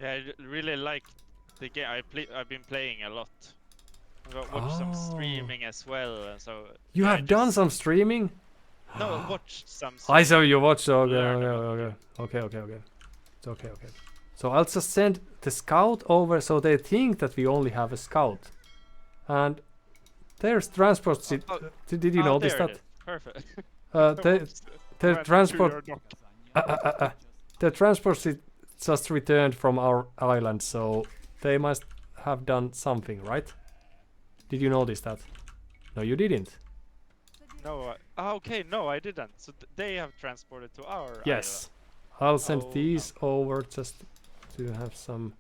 Yeah, I really like the game. I've been playing a lot. I've watched some streaming as well, and so You yeah, I have done just some streaming? no watched some I saw streaming. you watch. Okay, Learn okay, about the okay, game. okay, okay, okay. It's okay, okay. So I'll just send the scout over, so they think that we only have a scout, and there's transport. Did you notice There it that? is. Perfect. The Whoops. the Went to transport. your dock. The transport just returned from our island, so they must have done something, right? Did you notice that? No, you didn't. No, okay, no, I didn't. So they have transported to our island. Yes. I'll send Oh, these over just to have some.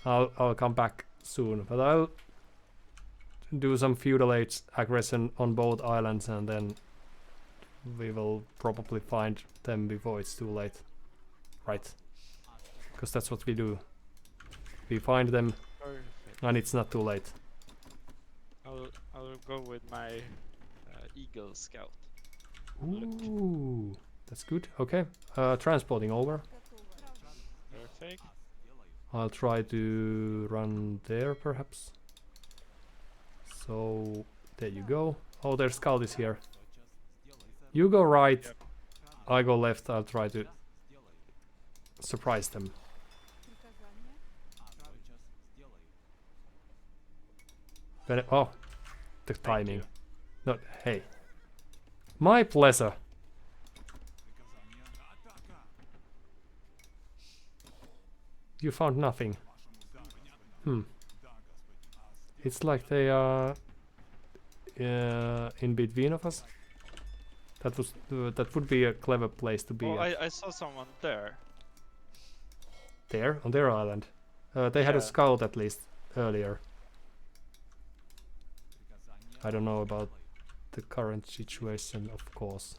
I'll come back soon, but I'll do some feudal age aggression on both islands, and then we will probably find them before it's too late, right? Because that's what we do. We find them, perfect. and it's not too late. I'll go with my Eagle Scout. Ooh, that's good. Okay, transporting over. Perfect. I'll try to run there, perhaps. So, there you go. Oh, their scout is here. You go right, Yep. I go left. I'll try to surprise them. Oh, the timing. No, hey. My pleasure. You found nothing. It's like they are in between of us. That would be a clever place to be Oh, at. I saw someone there. There, on their island. They had a Yeah. scout at least earlier. I don't know about the current situation, of course.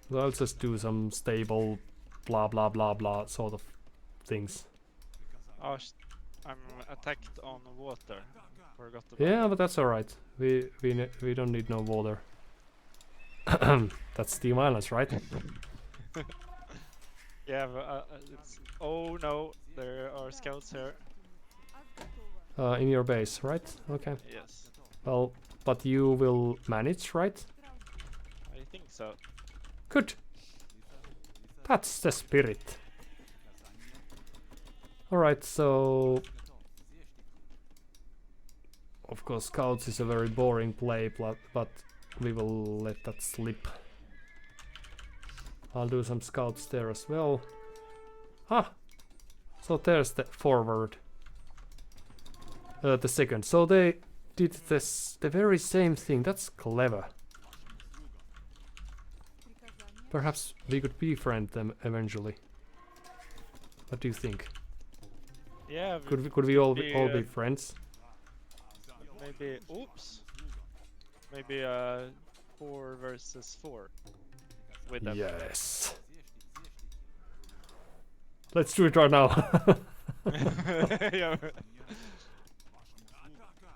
So I'll just do some stable blah blah blah blah sort of things. Oh, I'm attacked on water. Forgot about Yeah, that. but that's alright. We don't need no water. That's Steam Islands, right? Yeah, but, it's. Oh no, there are scouts here. In your base, right? Okay. Yes, Well, but you will manage, right? I think so. Good. That's the spirit. Alright, so... Of course, scouts is a very boring play, but we will let that slip. I'll do some scouts there as well. Ah! So there's the forward. The second. So they did the very same thing. That's clever. Perhaps we could befriend them eventually. What do you think? Yeah, Could we all be friends? maybe. Oops. Maybe 4 versus 4 with them. Yes. Let's do it right now. Yeah.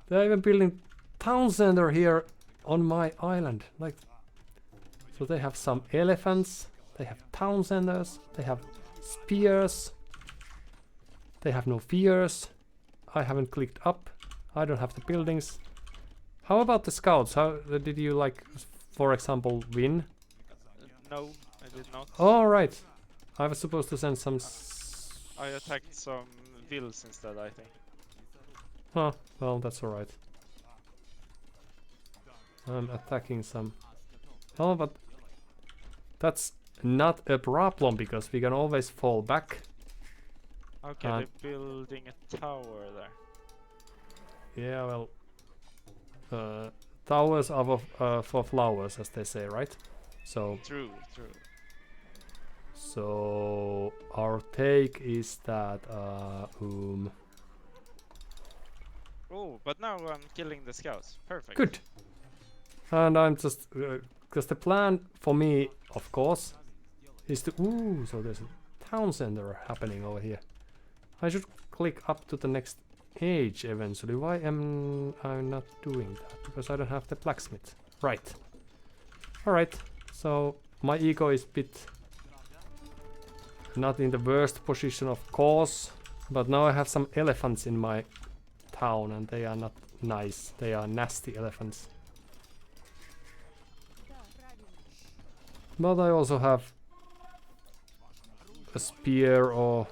They're even building town center here on my island. Like, so they have some elephants. They have town centers. They have spears. They have no fears. I haven't clicked up. I don't have the buildings. How about the scouts? How did you, like, for example, win? No, I did not. All right. I was supposed to send some. I attacked some vills instead, I think. Huh. Well, that's all right. I'm attacking some. Oh, but that's not a problem because we can always fall back. Okay, they're building a tower there. Yeah, well, towers are for flowers, as they say, right? So. True. So our take is that Oh, but now I'm killing the scouts. Perfect. good. And I'm just because the plan for me, of course, is to so there's a town center happening over here. I should click up to the next age eventually. Why am I not doing that? Because I don't have the blacksmith. Right. All right. So my ego is a bit not in the worst position, of course. But now I have some elephants in my town, and they are not nice. They are nasty elephants. But I also have a spear or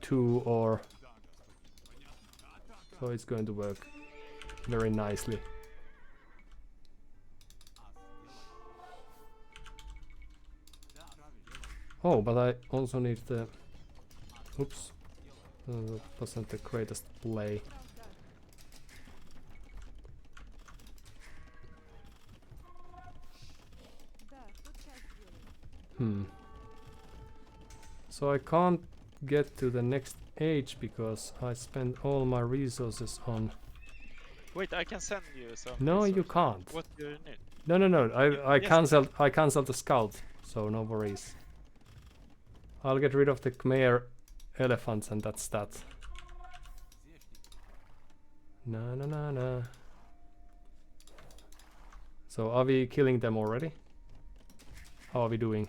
two, or so it's going to work very nicely. Oh, but I also need the... Oops. That wasn't the greatest play. So I can't get to the next age because I spent all my resources on... Wait, I can send you some. No, you resources. can't. What do you need? No. I Yes. cancelled the scout, so no worries. I'll get rid of the Khmer elephants, and that's that. Na. So are we killing them already? How are we doing?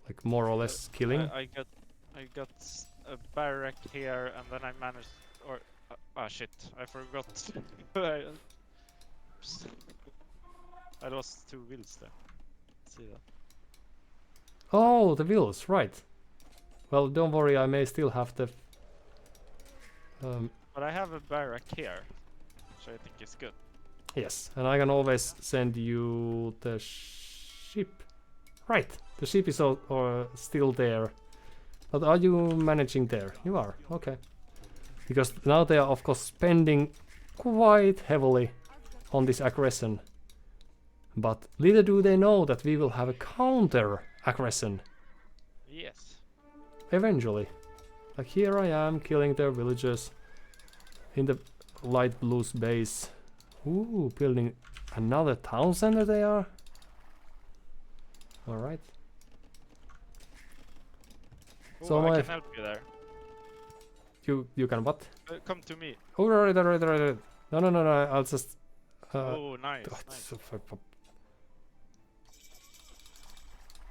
Like more or less killing? I got a barrack here, and then I managed. Or shit! I forgot. I lost 2 wheels there. See that? Oh, the wheels, right. Well, don't worry, I may still have the... But I have a barrack here, which I think is good. yes, and I can always send you the ship. Right, the ship is still there. But are you managing there? You are, okay. Because now they are of course spending quite heavily on this aggression. But little do they know that we will have a counter aggression. Yes. Eventually. Like here I am killing their villagers in the light blue's base. Ooh, building another town center they are. Alright. So I my... can help you there. You can what? Come to me. Oh, right. No, I'll just... Oh, nice. Nice.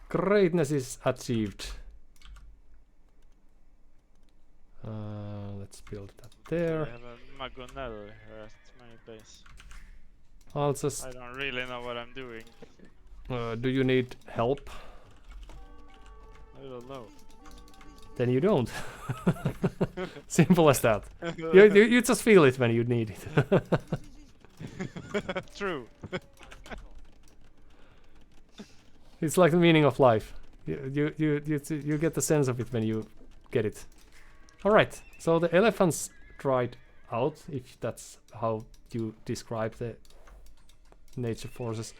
Greatness is achieved. Let's build that there. I have a Magonel here at my base. I'll just... I don't really know what I'm doing. do you need help? I don't know. Then you don't. Simple as that. You just feel it when you need it. True. It's like the meaning of life. You get the sense of it when you get it. Alright, so the elephants tried out, if that's how you describe the nature forces.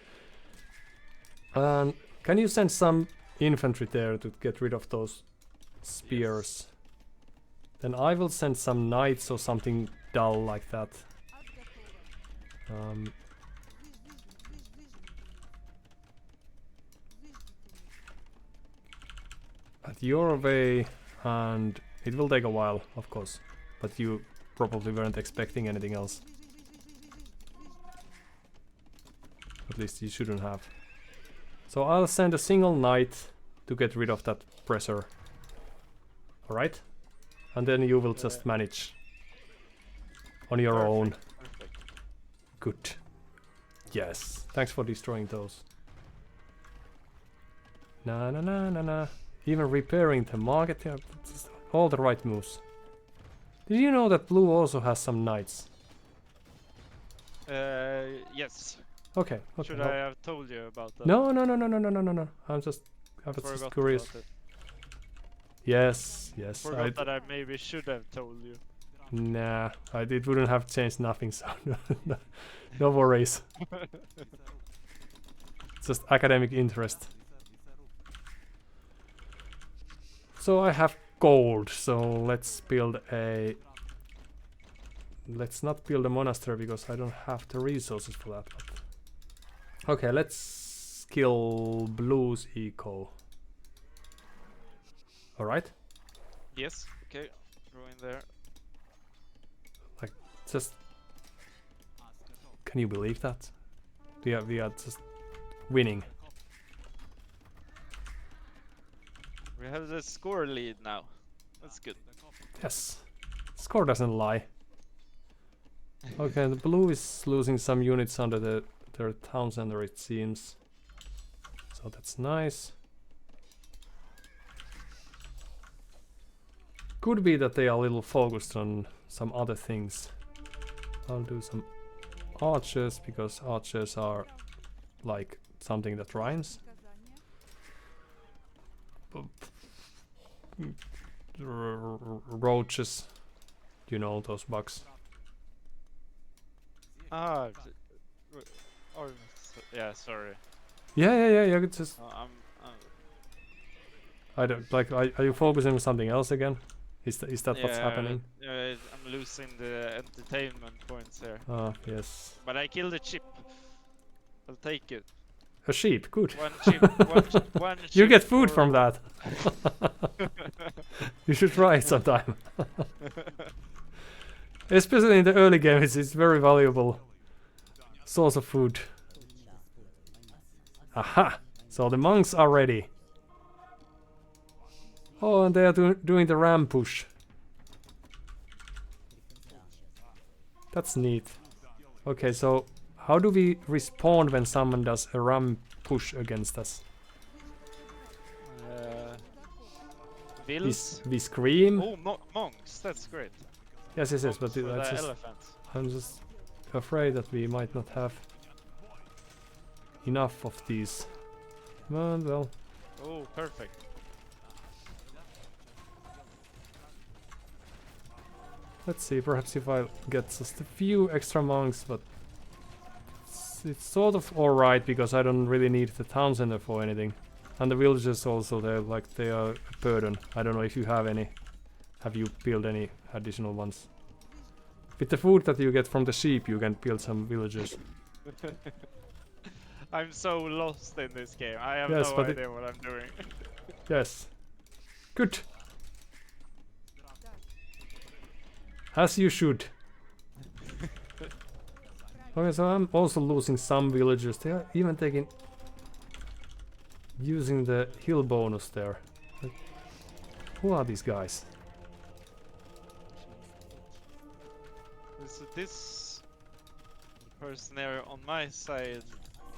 Can you send some infantry there to get rid of those spears? Yes. Then I will send some knights or something dull like that. At your way, and it will take a while, of course, but you probably weren't expecting anything else. At least you shouldn't have. So I'll send a single knight to get rid of that pressure. Alright? And then you will just manage on your own. Perfect. Good. Yes. Thanks for destroying those. Na. Even repairing the market, yeah, all the right moves. Did you know that blue also has some knights? Yes. Okay. Should I have told you about that? No. I was just curious. Yes. Forgot that I maybe should have told you. Nah, it wouldn't have changed nothing, so no worries. Just academic interest. So I have gold, so let's build a... Let's not build a monastery because I don't have the resources for that. But... Okay, let's kill Blue's eco. Alright? Yes, okay. Go in there. Like, just... Can you believe that? We are just winning. We have the score lead now. That's good. Yes. Score doesn't lie. Okay, the blue is losing some units under their town center, it seems. So that's nice. Could be that they are a little focused on some other things. I'll do some archers, because archers are like something that rhymes. Roaches, you know, those bugs. Ah, or yeah, sorry. Yeah, you could just... I'm I don't, like, are you focusing on something else again? Is that what's happening? Yeah, I'm losing the entertainment points here. Ah, yes. But I killed a chip. I'll take it. A sheep, good. One chip, one You chip get food for- from that. You should try it sometime. Especially in the early games, it's very valuable source of food. Aha! So the monks are ready. Oh, and they are doing the ram push. That's neat. Okay, so how do we respond when someone does a ram push against us? Vills. We scream. Oh, monks. That's great. Yes, but For that's the just, elephants. I'm just afraid that we might not have enough of these. Well, Oh, perfect. let's see, perhaps if I get just a few extra monks, but it's sort of alright because I don't really need the town center for anything. And the villagers also, they are a burden. I don't know if you have any. Have you built any additional ones? With the food that you get from the sheep, you can build some villages. I'm so lost in this game. I have Yes, no but idea what I'm doing. Yes. Good. As you should. Okay, so I'm also losing some villagers. They are even using the hill bonus there. Like, who are these guys? This person there on my side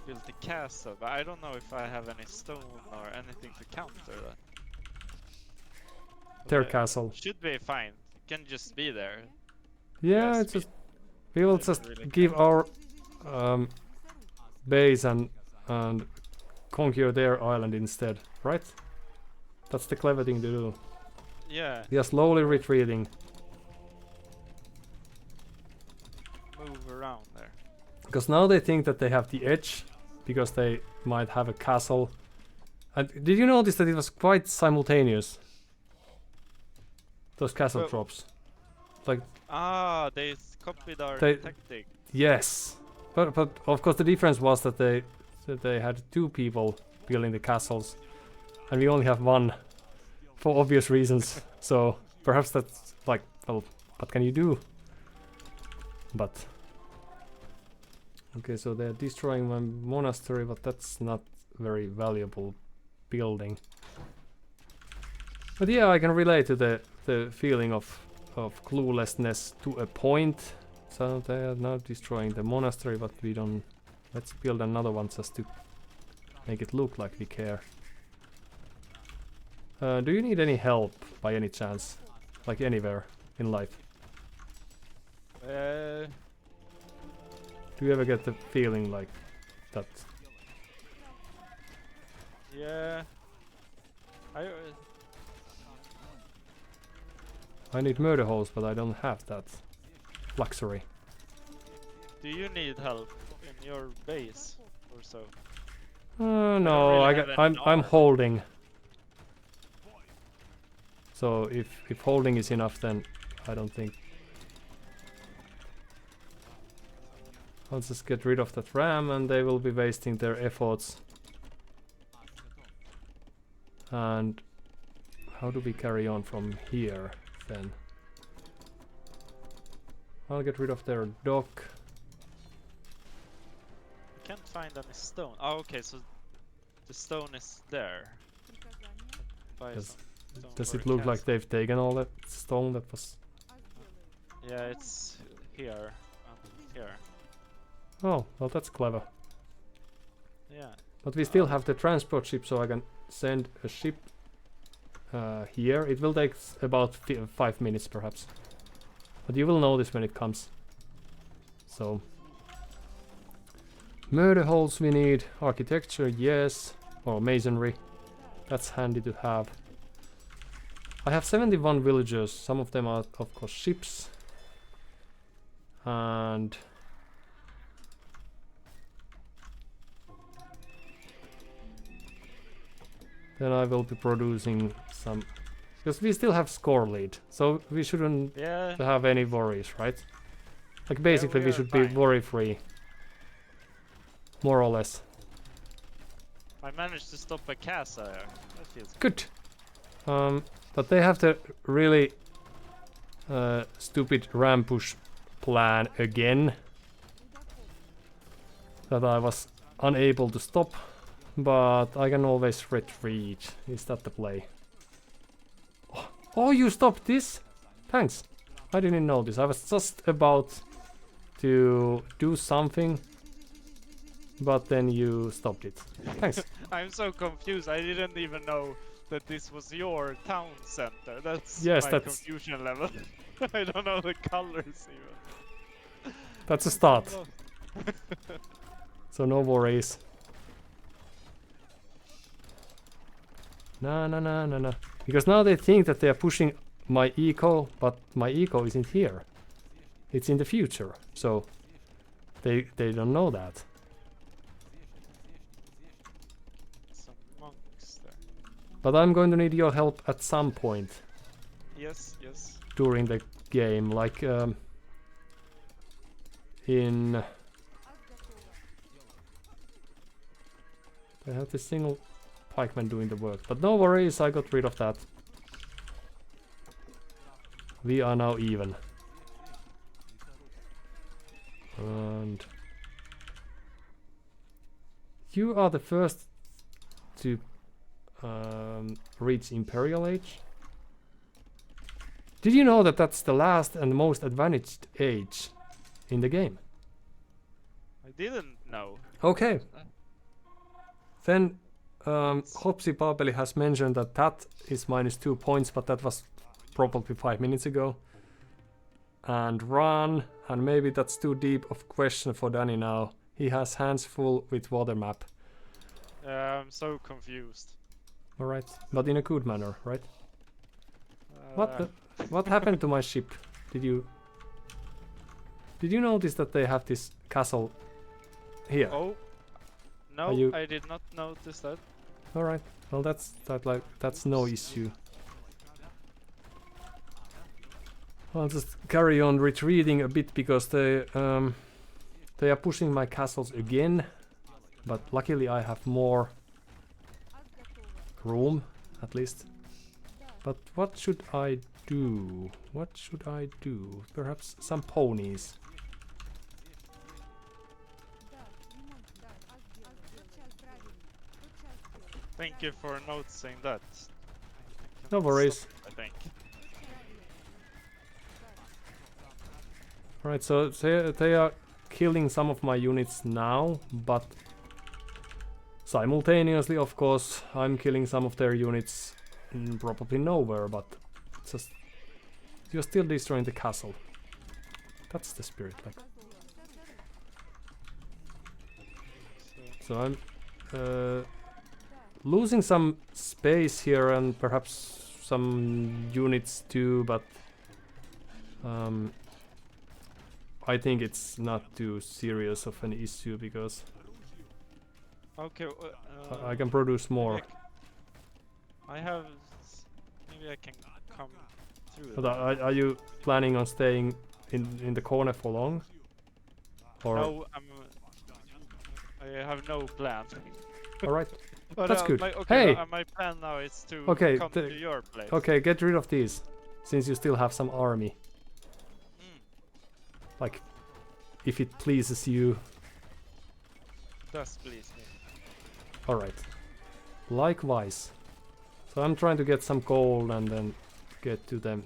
built a castle, but I don't know if I have any stone or anything to counter that. Their Okay, castle. should be fine. It can just be there. Yeah, Yes, it's just we will I don't just really give care. our base and conquer their island instead, right? That's the clever thing to do. Yeah, We are slowly retreating. move around there. Because now they think that they have the edge, because they might have a castle. And did you notice that it was quite simultaneous? Those castle Well- drops. Like, Ah, they copied our They- tactic. yes. But of course the difference was that they had two people building the castles. And we only have one. For obvious reasons. So perhaps that's like, well, what can you do? But okay, so they're destroying my monastery, but that's not very valuable building. But yeah, I can relate to the feeling of cluelessness to a point. So they are now destroying the monastery, but we don't. Let's build another one just to make it look like we care. Do you need any help by any chance? Like anywhere in life? Do you ever get the feeling like that? Yeah. I need murder holes, but I don't have that luxury. Do you need help in your base or so? No, really I have got, any I'm armor. holding. So if holding is enough, then I don't think. I'll just get rid of that ram, and they will be wasting their efforts. And how do we carry on from here then? I'll get rid of their dock. I can't find any stone. Oh, okay, so the stone is there. buy Does, some stone does for it a look like castle. they've taken all that stone that was... Yeah, it's here and here. Oh, well that's clever. Yeah. But we still have the transport ship, so I can send a ship here. It will take about 5 minutes perhaps. But you will notice when it comes. So... Murder holes we need. Architecture, yes. Or masonry. That's handy to have. I have 71 villagers. Some of them are, of course, ships. And... then I will be producing some... because we still have score lead. So we shouldn't have any worries, right? Like basically we should be worry free. More or less. I managed to stop a casa there. That feels good. But they have the really stupid ram push plan again that I was unable to stop, but I can always retreat. Is that the play? Oh, you stopped this? Thanks. I didn't know this. I was just about to do something, but then you stopped it. Thanks. I'm so confused. I didn't even know that this was your town center. That's confusion level. I don't know the colors even. That's a start. So no worries. No. Because now they think that they are pushing my eco, but my eco isn't here. It's in the future. So they don't know that. Some monks there. But I'm going to need your help at some point. Yes, yes. During the game, like in... I have this single pikeman doing the work, but no worries, I got rid of that. We are now even. And you are the first to reach Imperial Age. Did you know that that's the last and most advantaged age in the game? I didn't know. Okay. Then Hopsi Babeli has mentioned that that is -2 points, but that was probably 5 minutes ago. And Ran, and maybe that's too deep of question for Danny now. He has hands full with water map. I'm so confused. Alright, but in a good manner, right? What happened to my ship? Did you notice that they have this castle here? Oh, no, I did not notice that. Alright, well that's no issue. I'll just carry on retreating a bit because they are pushing my castles again, but luckily I have more room at least. But what should I do? What should I do? Perhaps some ponies. Thank you for noticing that. No worries. I think. Right, so they are killing some of my units now, but simultaneously, of course, I'm killing some of their units probably nowhere, but just you're still destroying the castle. That's the spirit, like. So I'm losing some space here and perhaps some units too, but I think it's not too serious of an issue because okay, I can produce more. I have. Maybe I can come through. But are you planning on staying in the corner for long? Or no, I have no plan. All right, but, that's good. Okay, hey, my plan now is to come to your place. Okay, get rid of these, since you still have some army. Like, if it pleases you. Does please me. Alright. Likewise. So I'm trying to get some gold and then get to the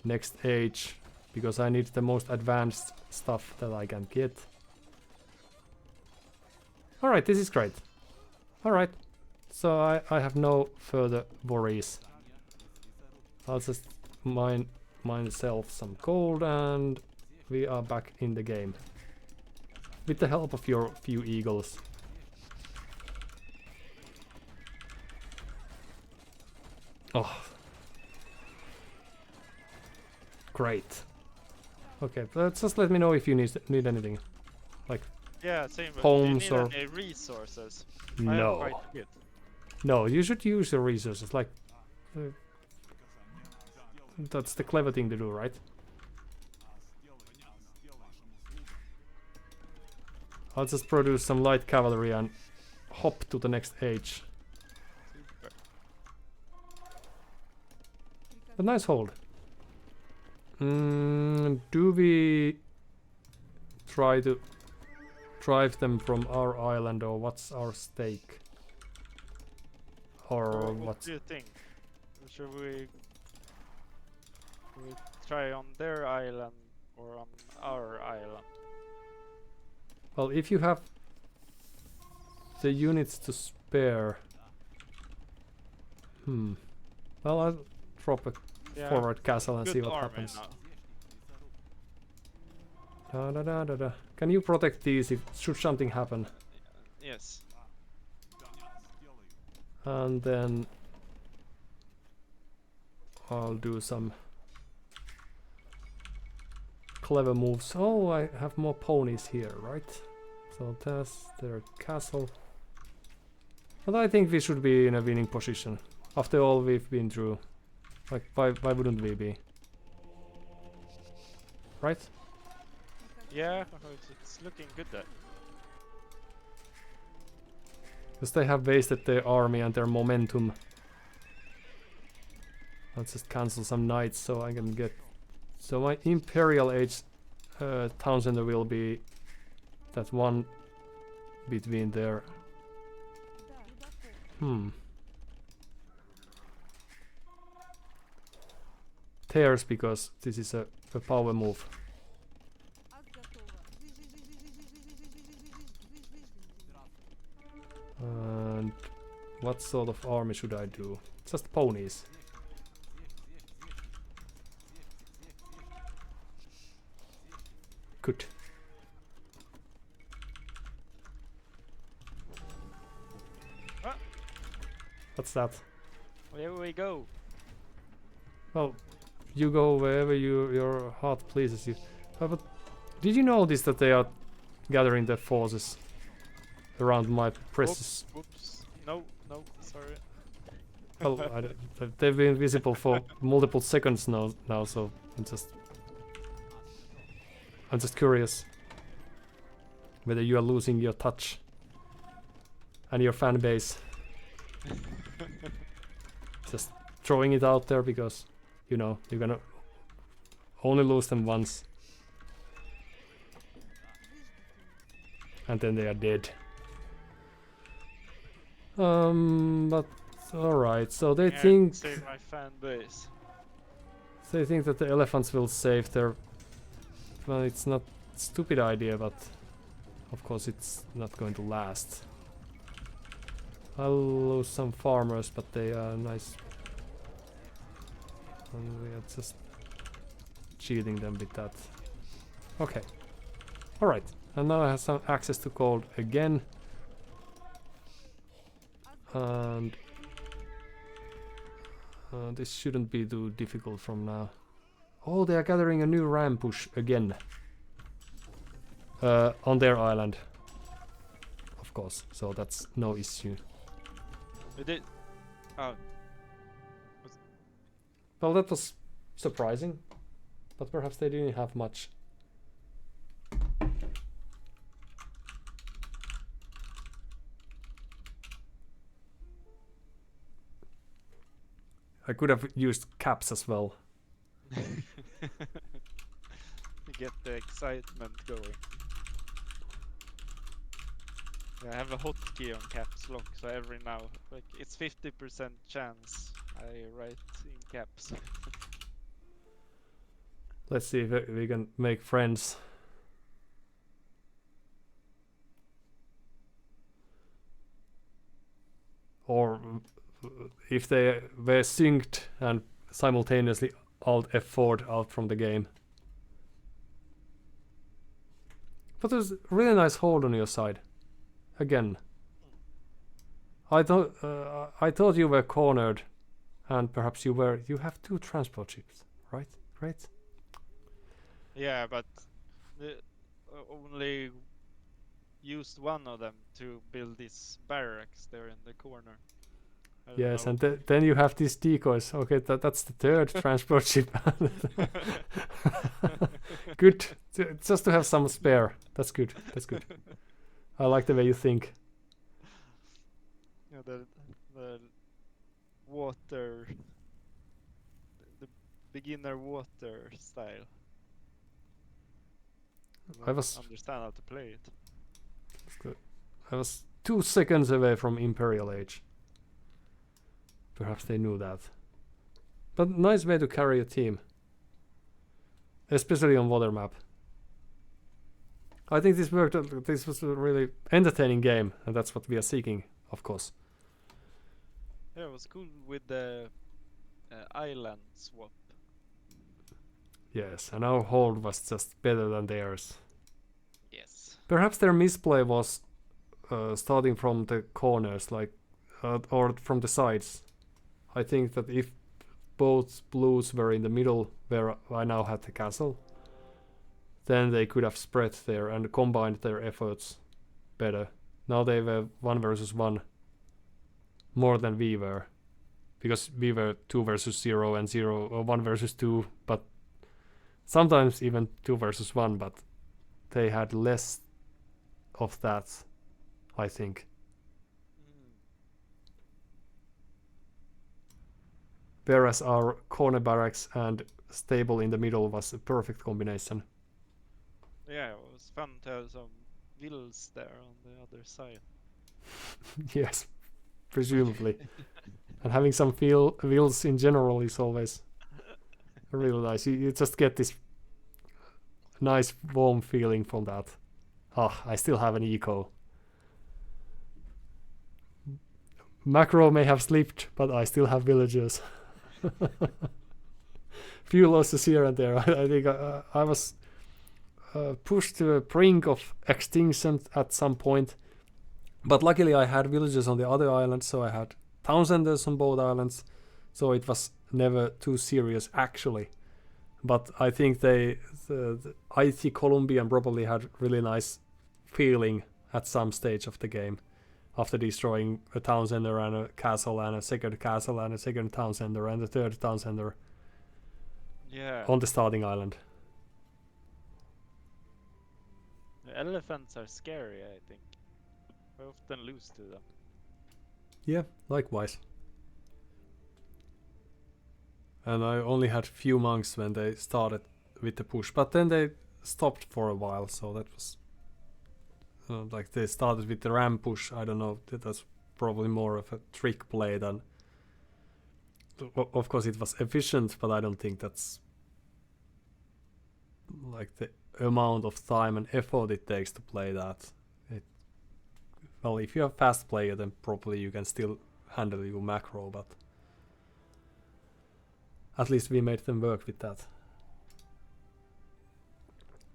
next age, because I need the most advanced stuff that I can get. Alright, this is great. Alright, so I have no further worries. I'll just mine myself some gold and we are back in the game. With the help of your few eagles. Oh. Great. Okay, but just let me know if you need anything. Like yeah, same. Homes do you or need any resources? no. I am quite good. No, you should use your resources. Like that's the clever thing to do, right? I'll just produce some light cavalry and hop to the next age. Super. A nice hold. Do we try to drive them from our island, or what's our stake? Or what do you think? Should we try on their island or on our island? Well, if you have the units to spare... Well, I'll drop a forward castle and see what happens. Da, da, da, da, da. Can you protect these if should something happen? Yes. And then I'll do some clever moves. Oh, I have more ponies here, right? So that's their castle. But I think we should be in a winning position. After all we've been through. Like, why wouldn't we be? Right? Yeah, it's looking good there. Because they have wasted their army and their momentum. Let's just cancel some knights so I can get... So my Imperial Age town center will be that one between there. Tears, because this is a power move. And what sort of army should I do? Just ponies. Good. Ah. What's that? Here we go. Well, you go wherever your heart pleases you. But did you notice that they are gathering their forces around my precious... Oops. No, sorry. Well, they've been visible for multiple seconds now, so I'm just curious whether you are losing your touch and your fan base. Just throwing it out there because, you know, you're gonna only lose them once. And then they are dead. But alright, so they think... Save my fan base. They think that the elephants will save their... Well, it's not a stupid idea, but of course it's not going to last. I'll lose some farmers, but they are nice. And we are just cheating them with that. Okay. Alright, and now I have some access to gold again. And this shouldn't be too difficult from now. Oh, they are gathering a new ram push again. On their island. Of course, so that's no issue. We did... Oh. Well, that was surprising. But perhaps they didn't have much. I could have used caps as well. To get the excitement going. I have a hotkey on caps lock, so every now, like, it's 50% chance I write in caps. Let's see if we can make friends. Or if they were synced and simultaneously Alt F4 out from the game. But there's a really nice hold on your side. Again. I thought you were cornered, and perhaps you have 2 transport ships, right? Great. Yeah, but the only used one of them to build this barracks there in the corner. Yes, and then you have these decoys. Okay, that's the 3rd transport ship. Good, just to have some spare. That's good. That's good. I like the way you think. Yeah, the water, the beginner water style. I was understand how to play it. I was 2 seconds away from Imperial Age. Perhaps they knew that. But nice way to carry a team. Especially on water map. I think this worked. This was a really entertaining game, and that's what we are seeking, of course. Yeah, it was cool with the island swap. Yes, and our hold was just better than theirs. Yes. Perhaps their misplay was starting from the corners, like or from the sides. I think that if both blues were in the middle, where I now had the castle, then they could have spread there and combined their efforts better. Now they were 1 versus 1 more than we were, because we were 2 versus 0 and 0 or 1 versus 2, but sometimes even 2 versus 1, but they had less of that, I think. Whereas our corner barracks and stable in the middle was a perfect combination. Yeah, it was fun to have some vills there on the other side. Yes, presumably. And having some wheels in general is always really nice. You just get this nice warm feeling from that. Ah, I still have an eco. Macro may have slipped, but I still have villagers. Few losses here and there. I think I was pushed to the brink of extinction at some point. But luckily I had villagers on the other islands, so I had Townsenders on both islands. So it was never too serious actually. But I think the IT Colombian probably had really nice feeling at some stage of the game. After destroying a Townsender and a castle and a second castle and a second Townsender and a third Townsender. Yeah. On the starting island. The elephants are scary, I think. I often lose to them. Yeah, likewise. And I only had few monks when they started with the push, but then they stopped for a while, so that was like they started with the ram push. I don't know, that's probably more of a trick play than. Of course, it was efficient, but I don't think that's like the amount of time and effort it takes to play that. Well, if you're a fast player, then probably you can still handle your macro, but at least we made them work with that.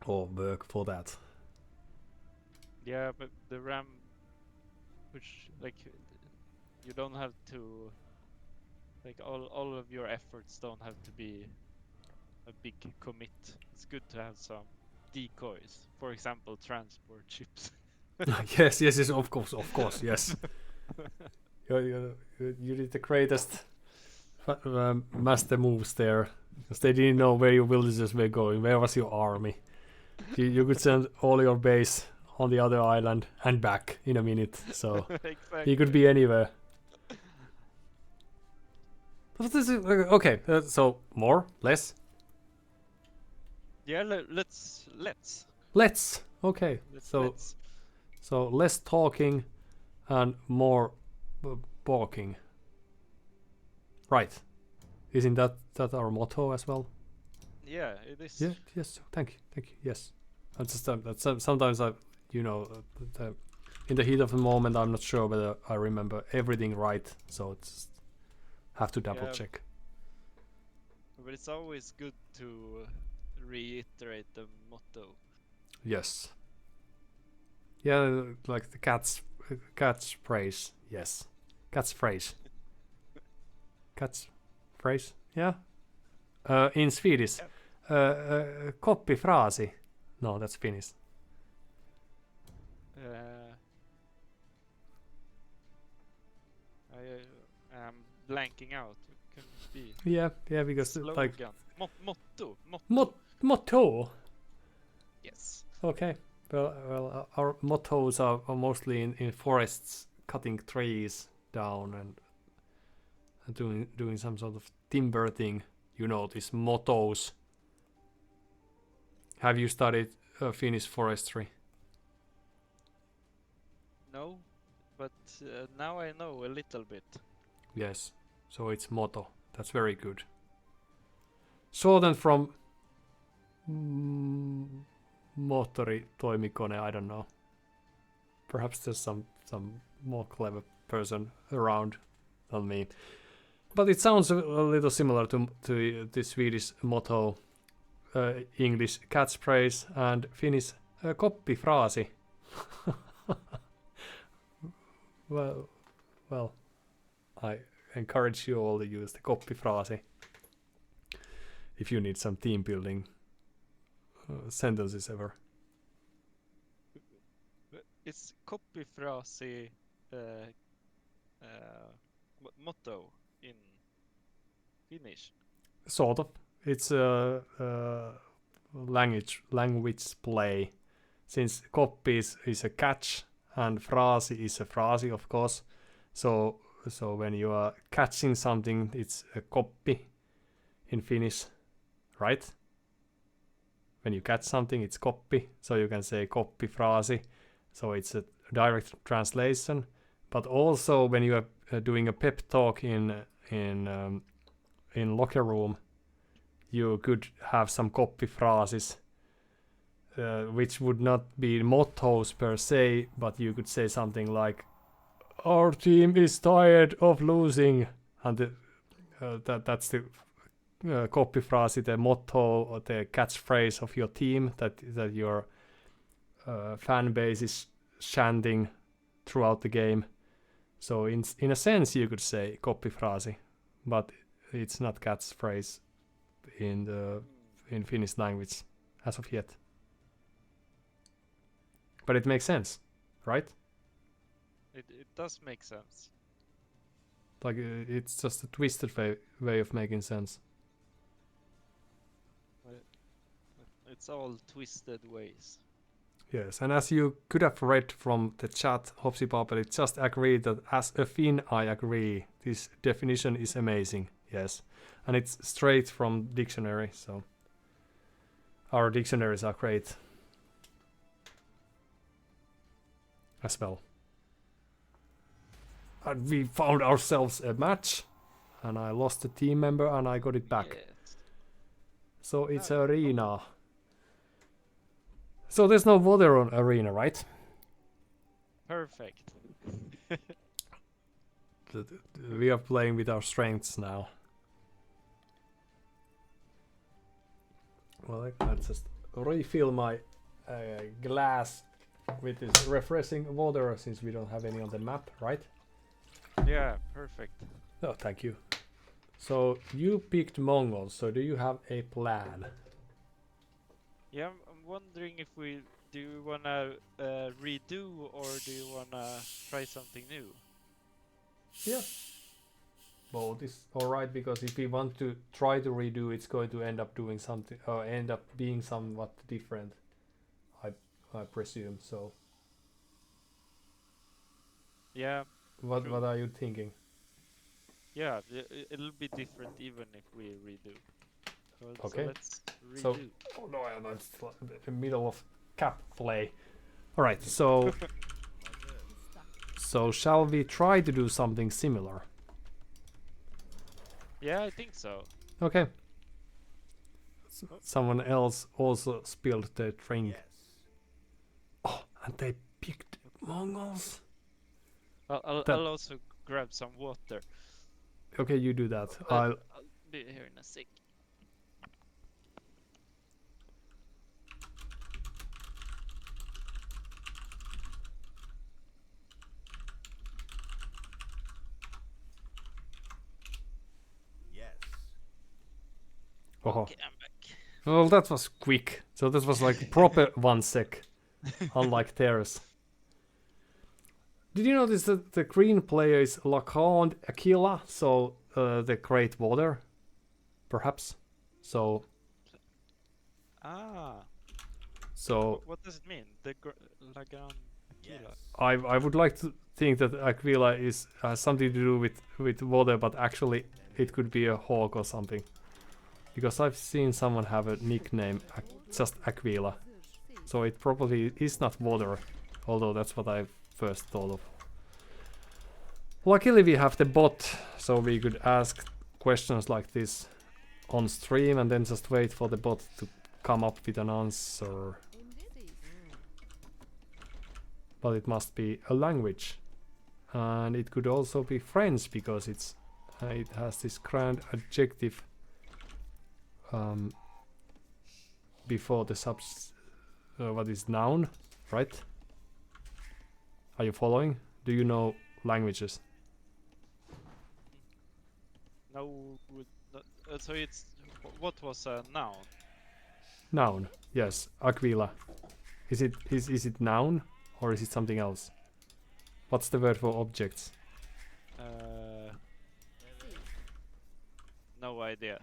Or work for that. Yeah, but the ram, which like you don't have to, like all of your efforts don't have to be a big commit. It's good to have some decoys, for example, transport ships. yes, of course, yes. You did the greatest master moves there, because they didn't know where your villagers were going. Where was your army? You could send all your base on the other island and back in a minute, so exactly. he could be anywhere. But this is, okay, so more, less? Yeah, let's. Okay, let's. So less talking and more balking. Right. Isn't that our motto as well? Yeah, it is. Yeah. Yes. Thank you. Yes. I just sometimes I, in the heat of the moment, I'm not sure whether I remember everything right. So it's have to double Yeah, check. but it's always good to reiterate the motto. Yes. Yeah, like the cat's phrase. Yes. Cat's phrase. Cat's phrase. Yeah. In Swedish. Koppifraasi. No, that's Finnish. I am blanking out. It couldn't be. Yeah, because Slogan. like Motto. motto. Yes. Okay. Well, our mottos are mostly in forests, cutting trees down and doing some sort of timber thing. You know, these mottos. Have you studied Finnish forestry? No, but now I know a little bit. Yes. So it's motto. That's very good. Shortened from motori toimikone. I don't know. Perhaps there's some more clever person around than me. But it sounds a little similar to the Swedish motto, English catchphrase, and Finnish koppifraasi. Well, I encourage you all to use the koppifraasi if you need some team building sentences ever. It's copyfrasi motto in Finnish. Sort of. It's a language play. Since copy is a catch and frasi is a frasi, of course. So when you are catching something, it's a copy in Finnish, right? When you catch something, it's copy. So you can say copy frasi. So it's a direct translation. But also when you are doing a pep talk in locker room, you could have some copy phrases, which would not be mottos per se, but you could say something like, "Our team is tired of losing," and that's the copy phrase, the motto or the catchphrase of your team that your fan base is chanting throughout the game. So in a sense, you could say copy phrase, but it's not catchphrase in Finnish language as of yet. But it makes sense, right? It does make sense. Like it's just a twisted way of making sense. It's all twisted ways. Yes, and as you could have read from the chat, Hopsy Papeli just agreed that as a Finn, I agree. This definition is amazing. Yes, and it's straight from dictionary, so our dictionaries are great as well. And we found ourselves a match, and I lost a team member, and I got it back. Yes. So it's arena. So there's no water on arena, right? Perfect. We are playing with our strengths now. Well, I just refill my glass with this refreshing water since we don't have any on the map, right? Yeah, perfect. Oh, thank you. So you picked Mongols, so do you have a plan? Yeah, I'm wondering if do you wanna redo or do you wanna try something new? Yeah. Both is alright, because if we want to try to redo, it's going to end up doing something, or end up being somewhat different, I presume. So Yeah. what True. are you thinking? Yeah, it'll be different even if we redo. Okay. So let's redo. So, oh no, I'm still in the middle of cap play. Alright, so so shall we try to do something similar? Yeah, I think so. Okay. Someone else also spilled their drink. Oh, and they picked Mongols. I'll also grab some water. Okay, you do that. I'll be here in a sec. Oh. Okay, I'm back. Well, that was quick. So this was like proper 1 sec, unlike theirs. Did you notice that the green player is Lacan Aquila, so the Great Water, perhaps? So. Ah. So. What does it mean? The Lagan Aquila. I would like to think that Aquila has something to do with water, but actually it could be a hawk or something. Because I've seen someone have a nickname just Aquila. So it probably is not water, although that's what I first thought of. Luckily we have the bot, so we could ask questions like this on stream and then just wait for the bot to come up with an answer. But it must be a language. And it could also be French because it has this grand adjective before the what is noun, right? Are you following? Do you know languages? No, so it's what was a noun? Noun, yes, Aquila. Is it noun or is it something else? What's the word for objects? No idea.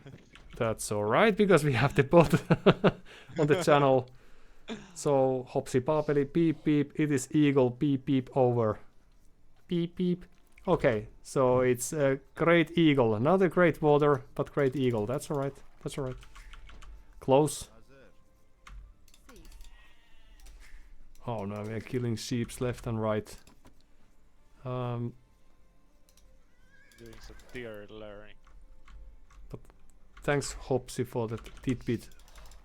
That's alright, because we have the bot on the channel. So, Hopsy Papeli, beep beep, it is eagle, beep beep, over. Beep beep. Okay, so it's a great eagle. Not a great water, but great eagle. That's alright, that's alright. Close. Oh no, we are killing sheeps left and right. Doing some deer learning. Thanks Hopsy for that tidbit.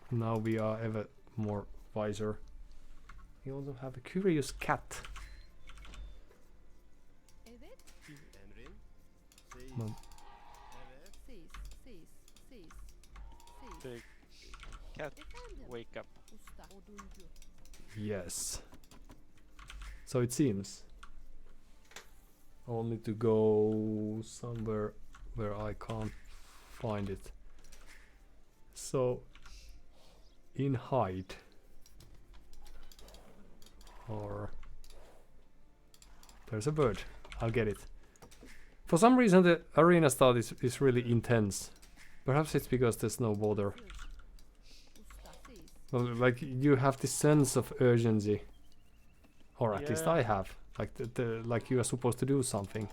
Now we are ever more wiser. We also have a curious cat. The cat wake up. Yes. So it seems. Only to go somewhere where I can't find it. So in hide or there's a bird. I'll get it. For some reason the arena start is really intense. Perhaps it's because there's no water. Well, like you have this sense of urgency, or at least I have. Like like you are supposed to do something.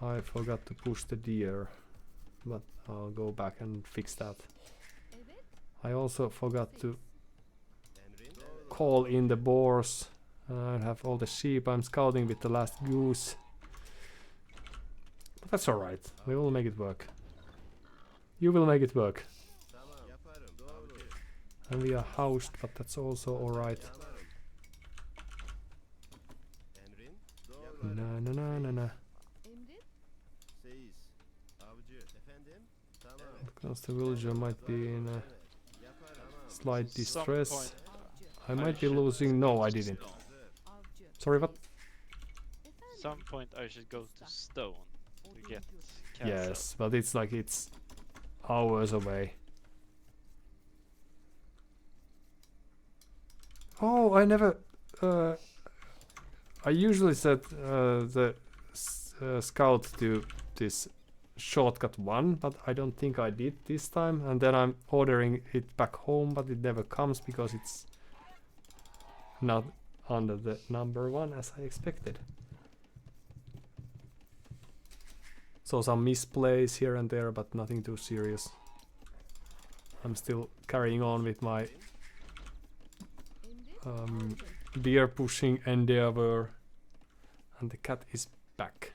I forgot to push the deer, but I'll go back and fix that. I also forgot to call in the boars. I have all the sheep. I'm scouting with the last goose. But that's alright. We will make it work. You will make it work. And we are housed, but that's also alright. Na na na na na. Because the villager might be in a slight distress. I might be losing. No, I didn't. Sorry, what? Some point I should go to stone to get cats. Yes, but it's like it's hours away. Oh, I never. I usually set the scout to this shortcut 1, but I don't think I did this time. And then I'm ordering it back home, but it never comes because it's not under the number 1 as I expected. So some misplays here and there, but nothing too serious. I'm still carrying on with my deer pushing endeavor, and the cat is back.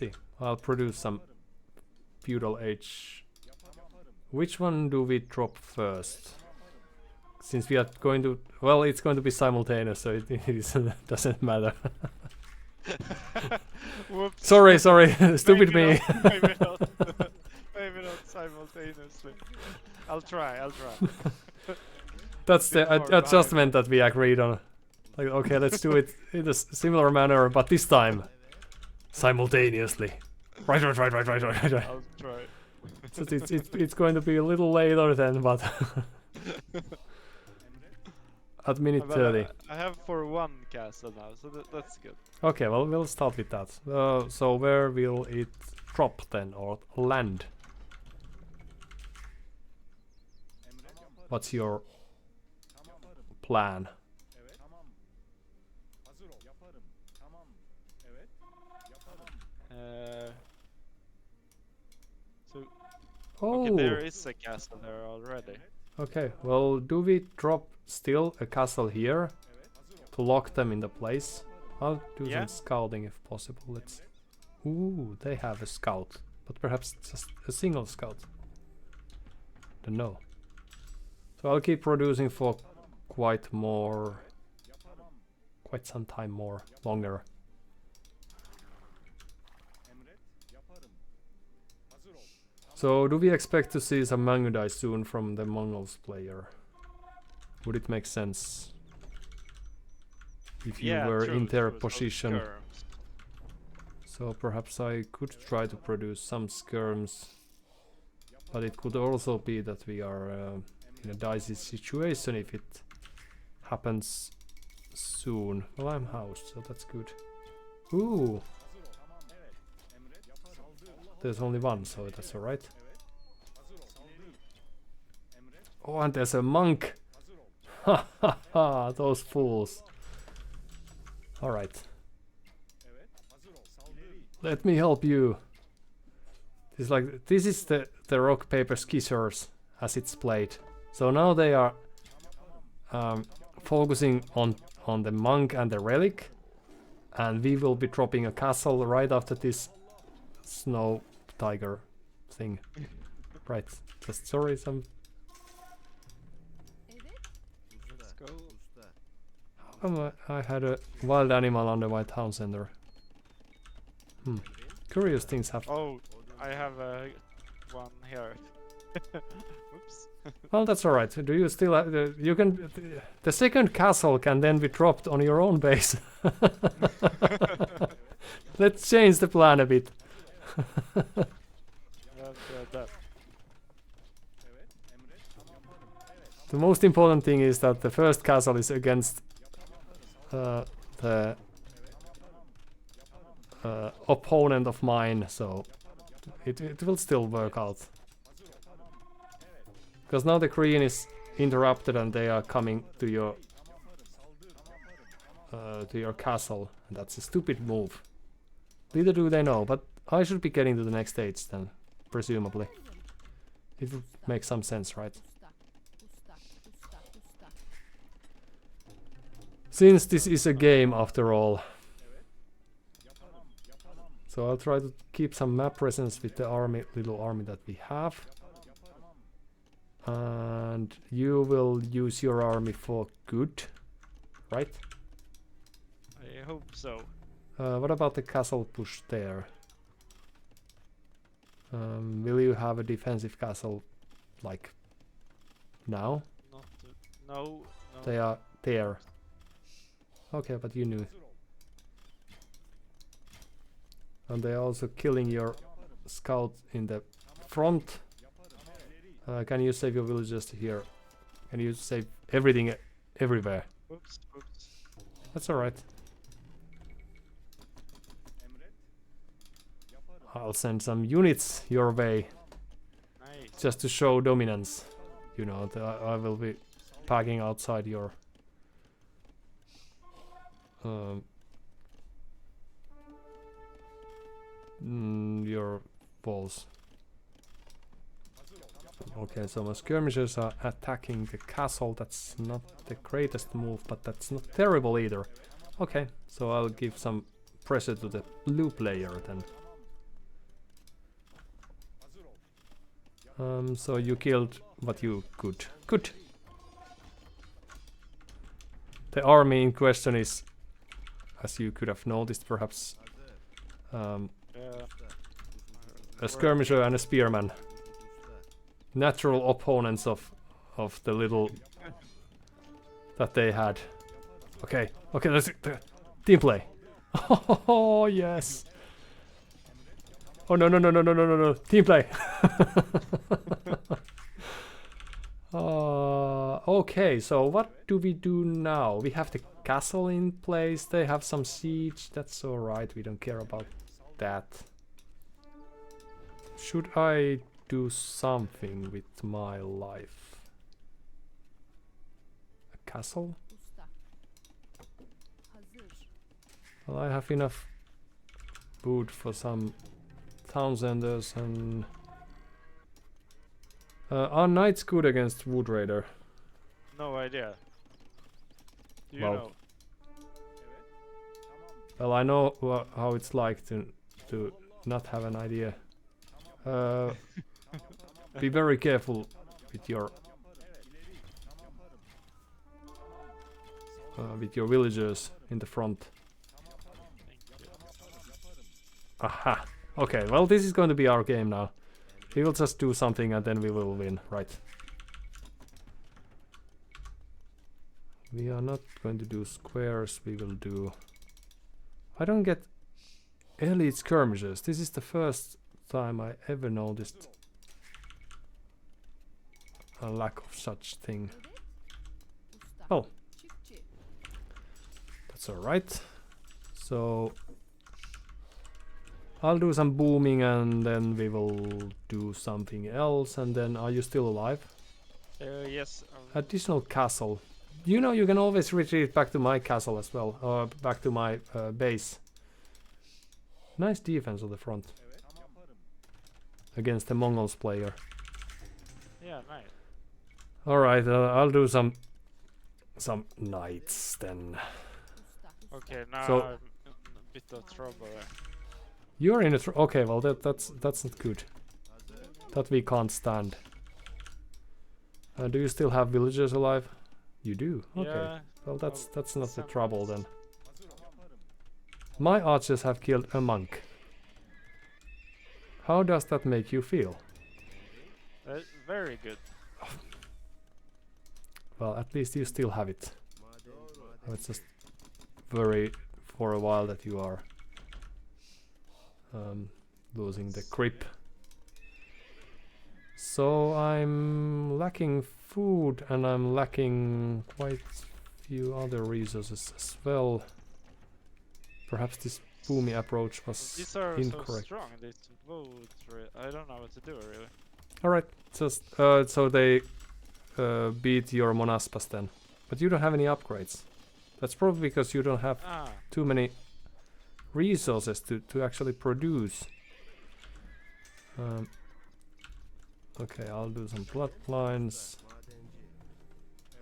see. I'll produce some feudal age. Which one do we drop first? Since we are going to, well, it's going to be simultaneous, so it doesn't matter. Whoops. Sorry, stupid me. Maybe not. Maybe not simultaneously. I'll try. That's the Bit more adjustment that we agreed on. Like, okay, let's do it in a similar manner, but this time simultaneously. Right. I'll try. So it's going to be a little later then, but at minute But 30. I have for one castle now, so that's good. Okay, well, we'll start with that. So where will it drop then, or land? What's your plan? So Oh, okay, there is a castle there already. okay. Well, do we drop still a castle here to lock them in the place? I'll do Yeah. some scouting if possible. Let's. Ooh, they have a scout, but perhaps just a single scout. Don't know. So I'll keep producing for quite some time more, longer. So do we expect to see some Mangudai soon from the Mongols player? Would it make sense if you were true, in their true, so position? skirms. So perhaps I could try to produce some skirms, but it could also be that we are in a dicey situation if it happens soon. Well, I'm housed, so that's good. Ooh! There's only one, so that's alright. Oh, and there's a monk! Ha ha ha! Those fools! Alright. Let me help you. This is the rock paper scissors as it's played. So now they are focusing on the monk and the relic, and we will be dropping a castle right after this snow tiger thing. Right. Just sorry, some. Let's go. How come I had a wild animal under my town center? Curious things happen. Oh, I have one here. Oops. Well, that's alright. Do you still have you can the second castle can then be dropped on your own base. Let's change the plan a bit. That. The most important thing is that the first castle is against the opponent of mine, so it will still work out. Because now the green is interrupted and they are coming to your castle, and that's a stupid move. Little do they know, but I should be getting to the next stage then, presumably. It would make some sense, right? Since this is a game after all. So I'll try to keep some map presence with the little army that we have. And you will use your army for good, right? I hope so. What about the castle push there? Will you have a defensive castle like now? Not no. They are there. Okay, but you knew. And they are also killing your scout in the front. Can you save your villagers here? Can you save everything everywhere? Oops. That's alright. I'll send some units your way. Nice. Just to show dominance. You know, I will be packing outside your your walls. Okay, so my skirmishers are attacking the castle. That's not the greatest move, but that's not terrible either. Okay, so I'll give some pressure to the blue player then. So you killed what you could. Good. The army in question is, as you could have noticed, perhaps Yeah. a skirmisher and a spearman. Natural opponents of the little that they had. Okay, okay, let's team play. Oh yes. Oh no no no no no no no no team play. Okay, so what do we do now? We have the castle in place. They have some siege. That's all right. We don't care about that. Should I do something with my life? A castle? Usta. Hazır. Well, I have enough food for some Townsenders and... are knights good against Wood Raider? No idea. Do you Well, know? Well, I know how it's like to not have an idea. Be very careful with your villagers in the front. Aha. Okay, well this is going to be our game now. We will just do something and then we will win, right? We are not going to do squares, we will do... I don't get elite skirmishes. This is the first time I ever noticed a lack of such thing. Usta. Oh. Çiftçi. That's alright. So I'll do some booming and then we will do something else. And then, are you still alive? Yes. Additional castle. You know you can always retreat back to my castle as well, or back to my base. Nice defense on the front. Against the Mongols player. Yeah, nice. Alright, I'll do some knights then. Usta. Okay, now So- I'm in a bit of trouble. You're in a okay, well that's not good. That we can't stand. Do you still have villagers alive? You do. Okay. Yeah. Well, that's not the some trouble is- then. My archers have killed a monk. How does that make you feel? Very good. Well, at least you still have it. I was just worried for a while that you are losing the grip. So I'm lacking food and I'm lacking quite a few other resources as well. Perhaps this boomy approach was These are so incorrect. strong. They vote. I don't know what to do really. Alright, just so they beat your Monaspas then. But you don't have any upgrades. That's probably because you don't have Ah, too many resources to actually produce. Okay, I'll do some bloodlines.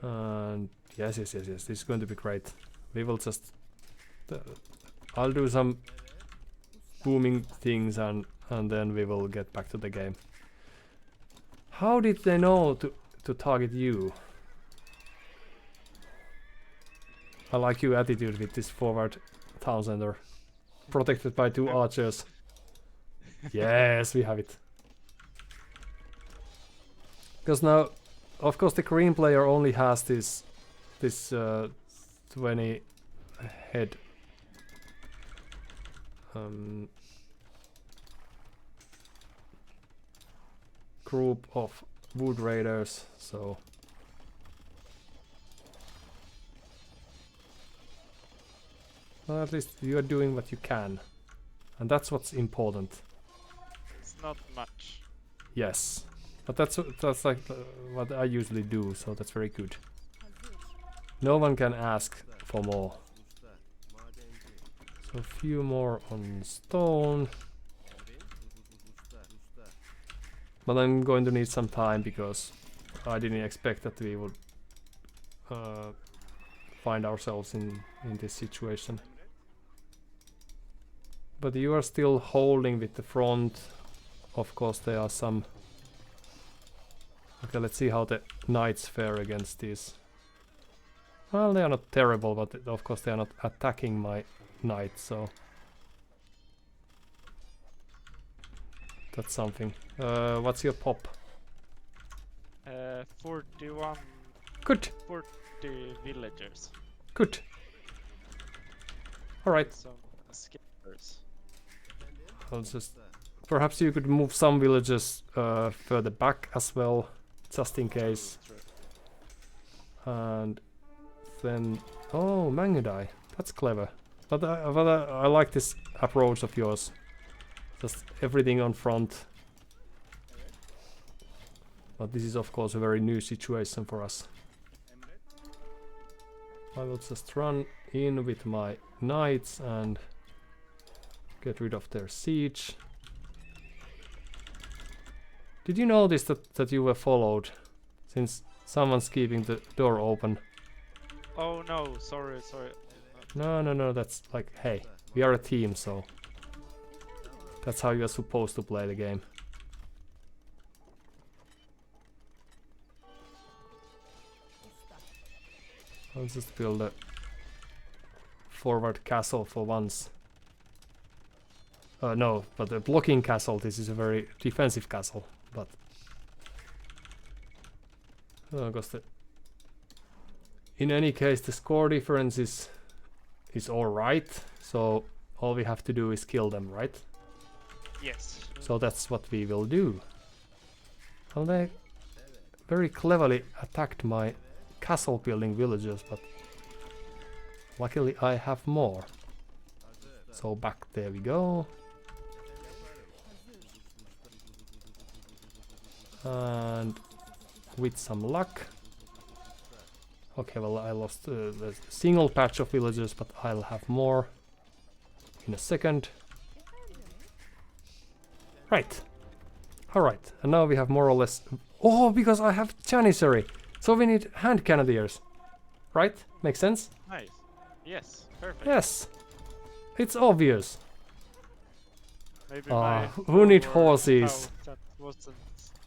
And yes, this is going to be great. We will just... I'll do some booming things and then we will get back to the game. How did they know to target you? I like your attitude with this forward Townsender. Protected by two archers. Yes, we have it. Because now, of course, the green player only has this 20 head group of wood raiders, so well, at least you are doing what you can, and that's what's important. it's not much. Yes, but that's like what I usually do, so that's very good. Hazır. No one can ask for more. So a few more on stone. But I'm going to need some time because I didn't expect that we would find ourselves in this situation. But you are still holding with the front. Of course there are some Okay, let's see how the knights fare against these. Well, they are not terrible, but of course they are not attacking my knight, so that's something. What's your pop? 41, Good, 40 villagers. good. All right. Some skippers. I'll just. Perhaps you could move some villages further back as well, just in case. And then, oh, Mangudai, that's clever. But I like this approach of yours. Just everything on front. But this is of course a very new situation for us. I will just run in with my knights and get rid of their siege. Did you notice that you were followed? Since someone's keeping the door open. Oh no, sorry. No, that's like, hey, we are a team, so that's how you're supposed to play the game. I'll just build a forward castle for once. No, but a blocking castle. This is a very defensive castle, but because in any case the score difference is all right. So all we have to do is kill them, right? Yes. So that's what we will do. Well, they very cleverly attacked my castle building villagers, but luckily I have more. So back there we go. And with some luck. Okay, well I lost the single patch of villagers, but I'll have more in a second. Right. Alright, and now we have more or less... Oh, because I have Janissary! So we need hand cannoneers. Right? Makes sense? Nice. Yes, perfect. Yes! It's obvious. Maybe who need power horses? now that wasn't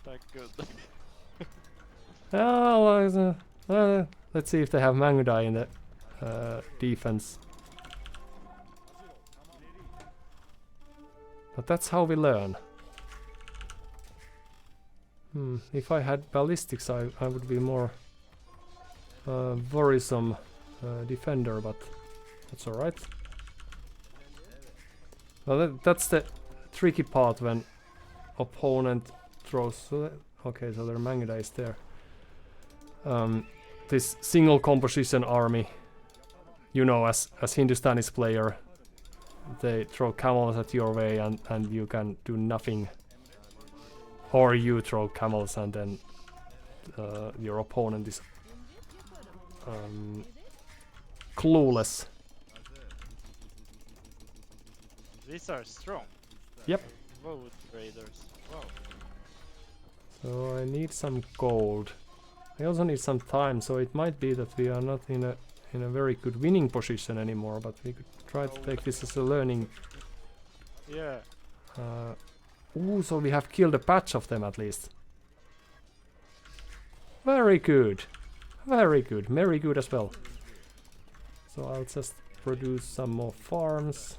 that good. Let's see if they have Mangudai in the defense. But that's how we learn. If I had ballistics, I would be more worrisome defender, but that's alright. Well, that's the tricky part when opponent throws. Okay, so their Mangudai is there. This single composition army, you know, as Hindustanis player, they throw camels at your way and you can do nothing. Or you throw camels and then your opponent is clueless. These are strong. Yep. Road raiders. Wow. So I need some gold. I also need some time, so it might be that we are not in a very good winning position anymore, but we could try to take this as a learning. Yeah. Ooh, so we have killed a patch of them at least. Very good. Very good. Very good as well. So I'll just produce some more farms.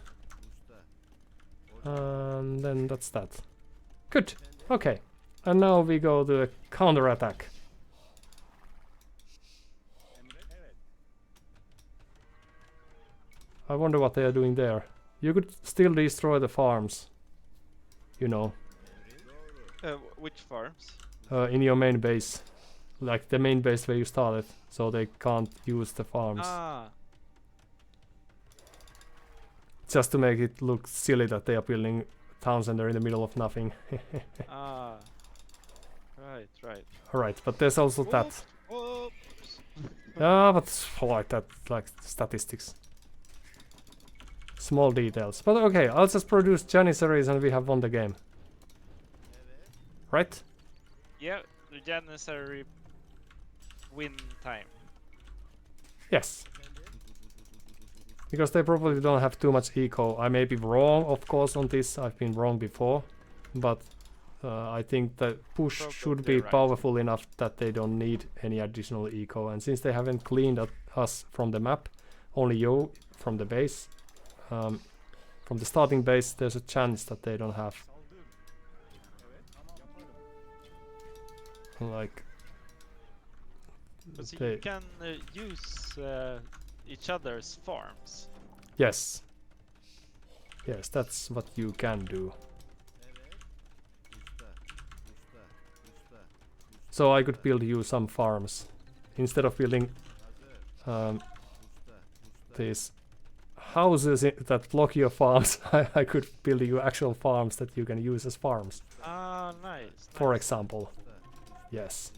And then that's that. Good. Okay. And now we go to a counter-attack. I wonder what they are doing there. You could still destroy the farms. You know. Which farms? In your main base. Like the main base where you started. So they can't use the farms. Ah. Just to make it look silly that they are building towns and they're in the middle of nothing. Ah. Right. Alright, but there's also that. Whoops. But like that, like statistics. Small details. But okay, I'll just produce Janissaries and we have won the game. Right? Yeah, the Janissary win time. Yes. Because they probably don't have too much eco. I may be wrong, of course, on this. I've been wrong before. But I think the push should Probably be right. powerful enough that they don't need any additional eco. And since they haven't cleaned us from the map, only you from the base, from the starting base, there's a chance that they don't have like. But so They, you can use each other's farms. yes. Yes, that's what you can do. So I could build you some farms instead of building these houses that block your farms. I could build you actual farms that you can use as farms. Ah, nice. For example. Yes.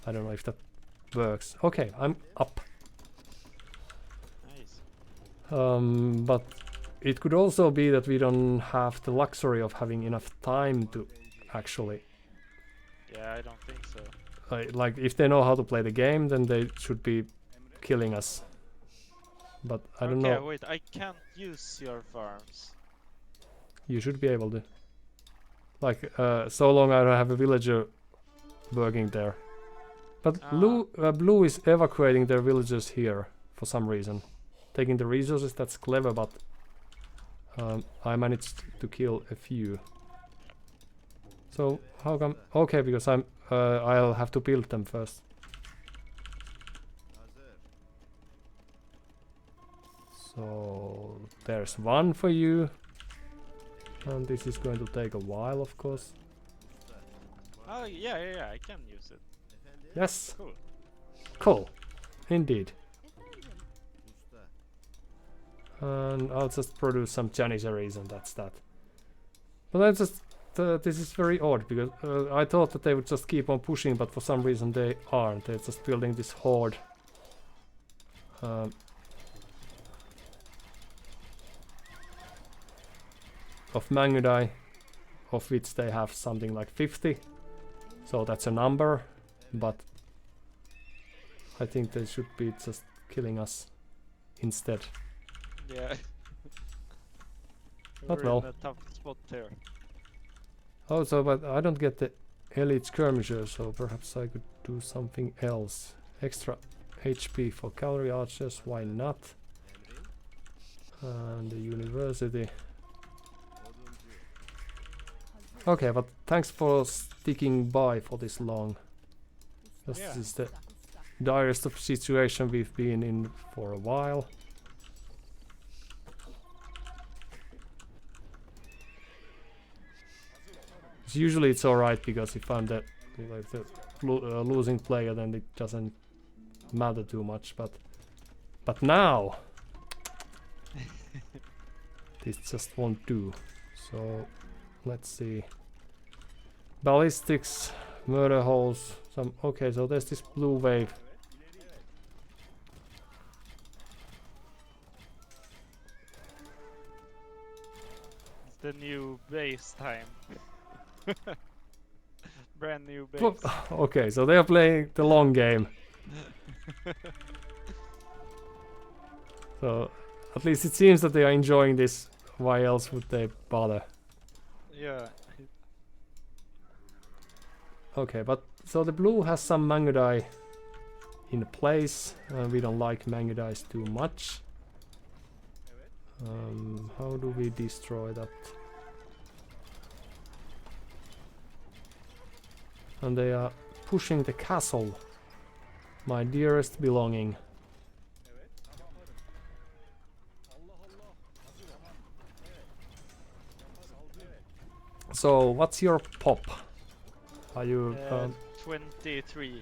I don't know if that works. Okay, I'm up. Nice. But it could also be that we don't have the luxury of having enough time to actually. Yeah, I don't think so. Like, if they know how to play the game, then they should be killing us. But I don't know. Okay, wait, I can't use your farms. You should be able to. Like, so long I don't have a villager working there. But blue is evacuating their villagers here for some reason. Taking the resources, that's clever, but I managed to kill a few. So how come? Okay, because I'll have to build them first. So there's one for you, and this is going to take a while, of course. Oh, yeah, I can use it. Yes, Cool. cool, indeed. Efendim. And I'll just produce some janissaries, and that's that. But I just this is very odd because I thought that they would just keep on pushing, but for some reason they aren't. They're just building this horde. Of Mangudai, of which they have something like 50. So that's a number, but I think they should be just killing us instead. Yeah. Not We're well. in a tough spot here. Also, but I don't get the elite skirmisher, so perhaps I could do something else. Extra HP for cavalry archers, why not? And the university. Okay, but thanks for sticking by for this long. This Yeah. is the direst of situation we've been in for a while. Usually it's alright because if I'm the losing player, then it doesn't matter too much. But now this just won't do. So let's see. Ballistics, murder holes. Some okay. So there's this blue wave. It's the new base time. Brand new base. Whoop. Okay, so they are playing the long game. So at least it seems that they are enjoying this. Why else would they bother? Yeah. Okay, but so the blue has some Mangudai in place. We don't like Mangudais too much. How do we destroy that? And they are pushing the castle, my dearest belonging. So what's your pop? Are you 23.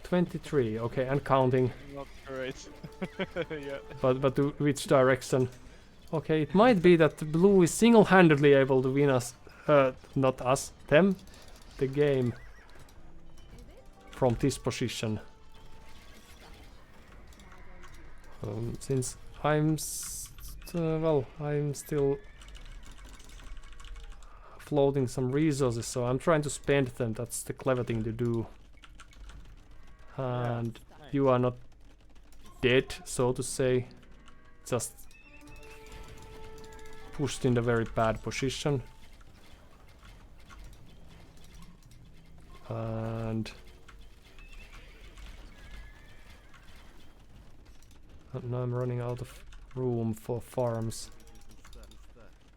23? Okay, and counting. Not great. Yeah. But to which direction? Okay, it might be that the blue is single-handedly able to win us, not us, them, the game from this position. Since I'm I'm still floating some resources, so I'm trying to spend them. That's the clever thing to do. And Nice. you are not dead, so to say, just pushed in a very bad position. and now I'm running out of room for farms.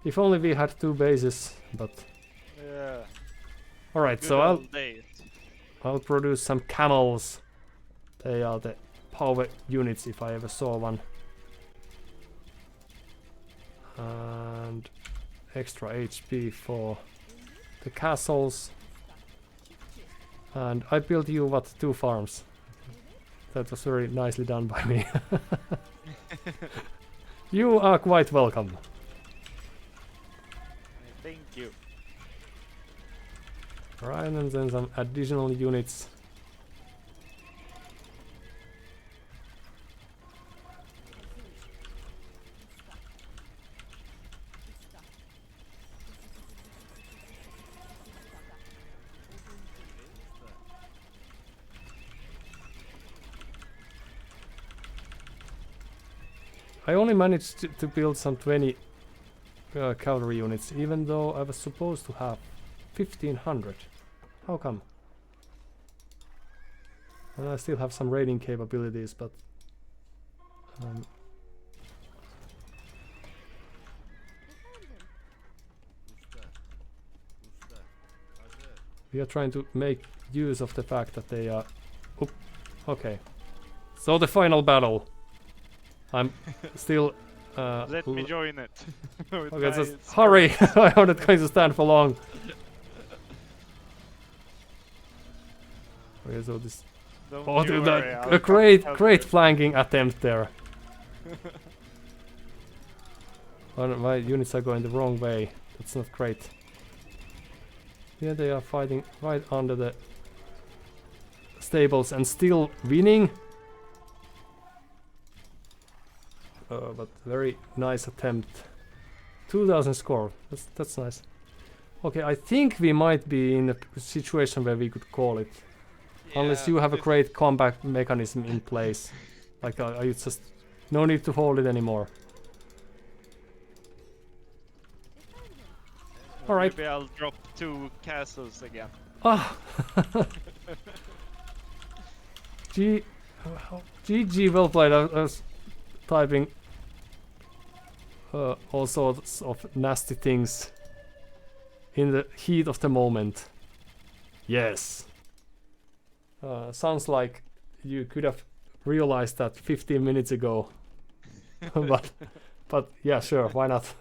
If only we had 2 bases, but Yeah. alright, Good so old days. I'll produce some camels. They are the power units if I ever saw one. And extra HP for the castles. And I built you, what, 2 farms. That was very nicely done by me. You are quite welcome. Thank you. Right, and then some additional units. I only managed to build some 20 cavalry units, even though I was supposed to have 1500. How come? And I still have some raiding capabilities, but we are trying to make use of the fact that they are... Oop. Okay. So the final battle. I'm still... Let me join it. With Okay, my just hurry! I'm not going to stand for long. Okay, so this... Don't Oh, you dude, worry, that, I'll a great help you. flanking attempt there. Well, my units are going the wrong way. That's not great. Yeah, they are fighting right under the stables and still winning. But very nice attempt. 2000 score. That's nice. Okay, I think we might be in a situation where we could call it. Unless Yeah, you have a if- great combat mechanism in place. Like, you just... No need to hold it anymore. Alright. Maybe I'll drop 2 castles again. Ah! GG, well played. I was typing all sorts of nasty things in the heat of the moment. Yes. Sounds like you could have realized that 15 minutes ago. but yeah, sure, why not?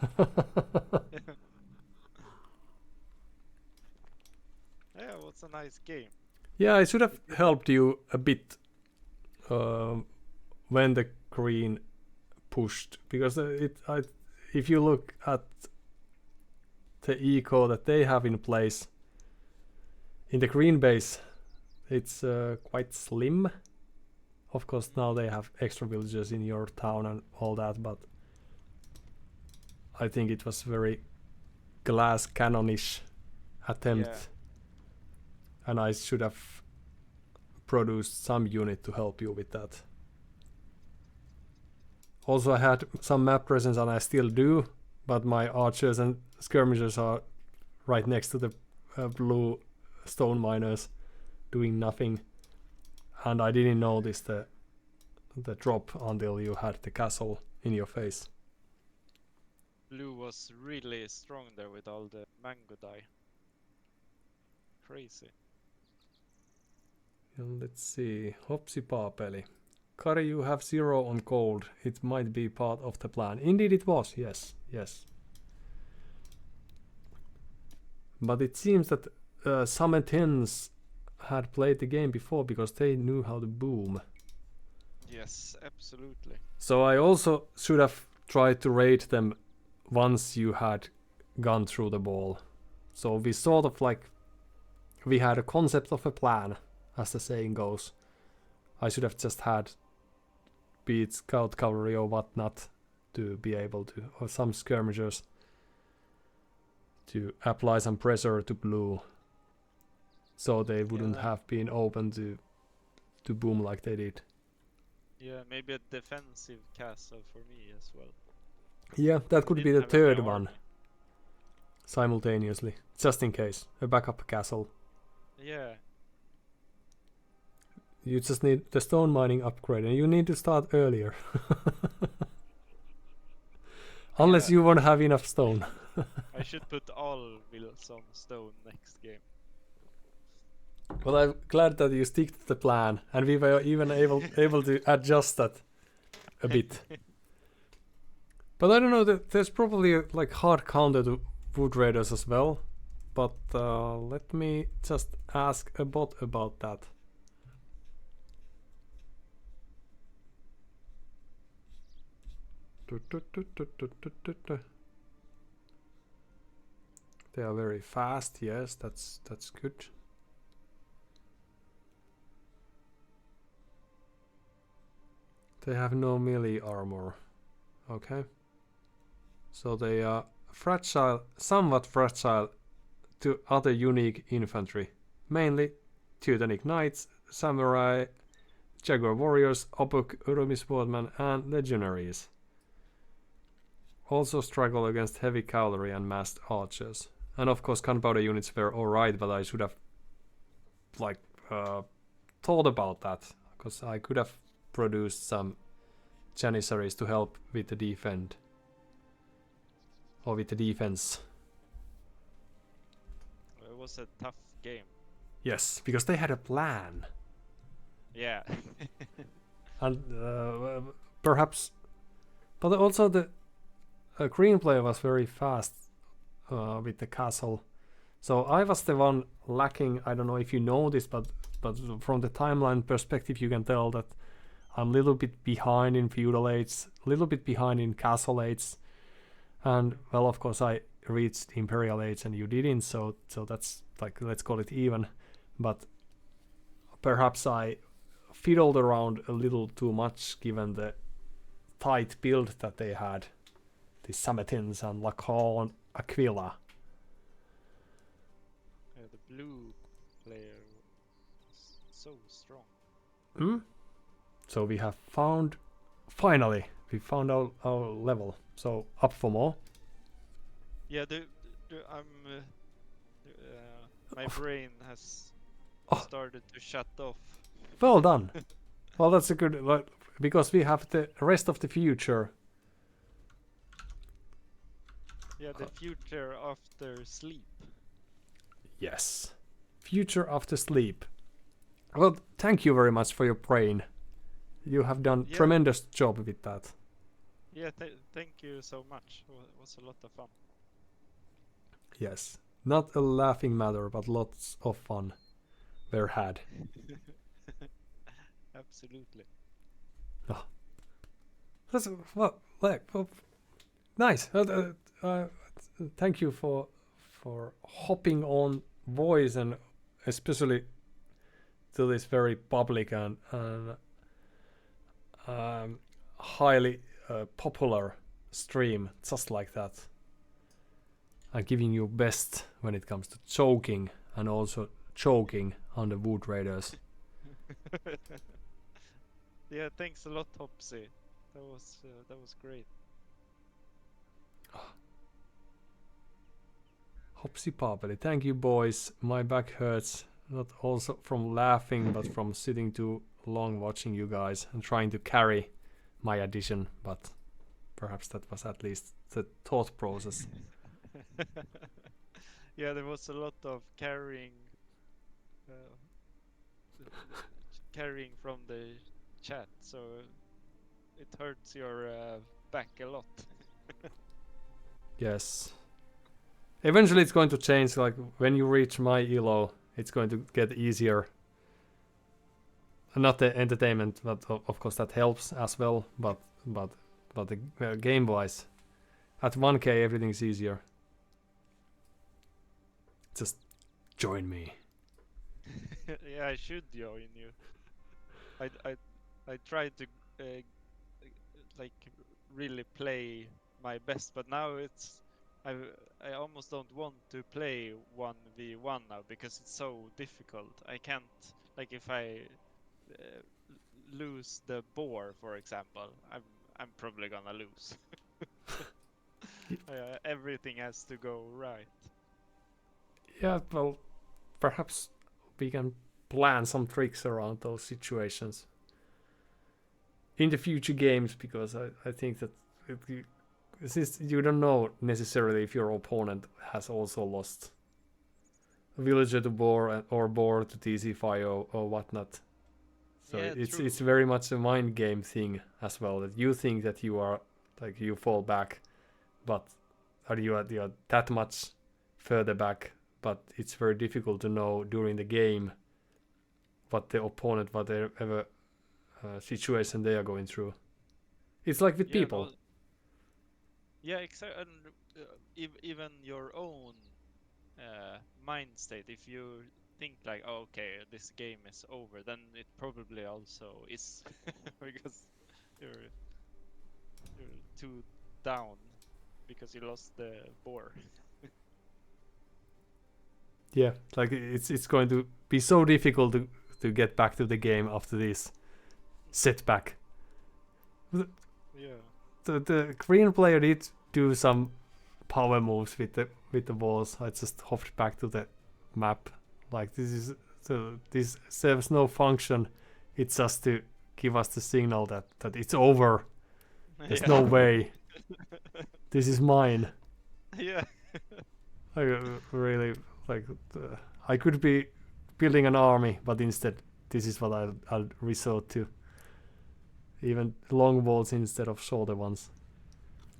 Yeah, what's a nice game. Yeah, I should have helped you a bit when the green pushed, because if you look at the eco that they have in place in the green base, it's quite slim. Of course, now they have extra villagers in your town and all that, but I think it was very glass cannonish attempt. Yeah. And I should have produced some unit to help you with that. Also, I had some map presence, and I still do, but my archers and skirmishers are right next to the blue stone miners doing nothing. And I didn't notice the drop until you had the castle in your face. Blue was really strong there with all the mango dye. Crazy. And let's see, Hopsi Paapeli. Kari, you have 0 on gold. It might be part of the plan. Indeed it was, yes, yes. But it seems that Sametins had played the game before because they knew how to boom. Yes, absolutely. So I also should have tried to raid them once you had gone through the ball. So we sort of like... We had a concept of a plan, as the saying goes. I should have just had, be it scout cavalry or whatnot, to be able to, or some skirmishers, to apply some pressure to blue, so they wouldn't Yeah. have been open to boom like they did. Yeah, maybe a defensive castle for me as well. Yeah, that could be Didn't the have any third one, army. simultaneously, just in case, a backup castle. Yeah. you just need the stone mining upgrade, and you need to start earlier. Unless Yeah. you won't have enough stone. I should put all wheels on stone next game. Well, I'm glad that you stick to the plan, and we were even able to adjust that a bit. But I don't know, there's probably a like hard counter to wood raiders as well. But let me just ask a bot about that. They are very fast. Yes, that's good. They have no melee armor. Okay. So they are fragile, somewhat fragile to other unique infantry, mainly Teutonic Knights, Samurai, Jaguar Warriors, Opuk, Urumi Sportmen, and Legionaries. Also struggle against heavy cavalry and massed archers. And of course gunpowder units were alright, but I should have like thought about that, because I could have produced some Janissaries to help with the defend. Or with the defense. It was a tough game. Yes, because they had a plan. Yeah. And perhaps... But also the green player was very fast with the castle. So I was the one lacking. I don't know if you know this, but from the timeline perspective you can tell that I'm a little bit behind in feudal age, a little bit behind in castle age. And well, of course I reached imperial age and you didn't, so that's like, let's call it even. But perhaps I fiddled around a little too much given the tight build that they had. The Sametins and Lacan Aquila. Yeah, the blue player was so strong. Hmm? So we have found, finally, we found our level. So up for more. Yeah, I'm. My brain has Oh. started to shut off. Well done. Well, that's a good, because we have the rest of the future. Yeah, the future after sleep. Yes. Future after sleep. Well, thank you very much for your brain. You have done Yeah. tremendous job with that. Yeah, thank you so much. It was a lot of fun. Yes. Not a laughing matter, but lots of fun were had. Absolutely. That's, well, nice. Thank you for hopping on voice, and especially to this very public and highly popular stream, just like that. And giving your best when it comes to choking, and also choking on the wood raiders. Yeah, thanks a lot, Topsy. That was great. Hopsy poppily. Thank you, boys. My back hurts. Not also from laughing, but from sitting too long watching you guys and trying to carry my addition. But perhaps that was at least the thought process. Yeah, there was a lot of carrying from the chat, so it hurts your back a lot. Yes. Eventually it's going to change, like when you reach my ELO, it's going to get easier. Not the entertainment, but of course that helps as well, but the game wise, at 1k everything's easier. Just join me. Yeah, I should join you. I tried to like really play my best, but now I almost don't want to play 1v1 now because it's so difficult. I can't, like, if I lose the boar, for example, I'm probably gonna lose. Everything has to go right. Yeah, well, perhaps we can plan some tricks around those situations in the future games, because I think that since you don't know necessarily if your opponent has also lost villager to boar or boar to TC5 or whatnot. So Yeah, it's true. very much a mind game thing as well, that you think that you are like you fall back, but you are that much further back, but it's very difficult to know during the game what the opponent, whatever situation they are going through. It's like with Yeah, people. no, yeah, exactly. And even your own mind state, if you think like, oh, okay, this game is over, then it probably also is because you're you're too down because you lost the boar. Yeah, like it's going to be so difficult to get back to the game after this setback. Yeah. The green player did do some power moves with the balls. I just hopped back to the map. Like this serves no function. It's just to give us the signal that it's over. There's Yeah. no way. This is mine. Yeah. I really like. I could be building an army, but instead, this is what I'll resort to. Even long balls instead of shorter ones.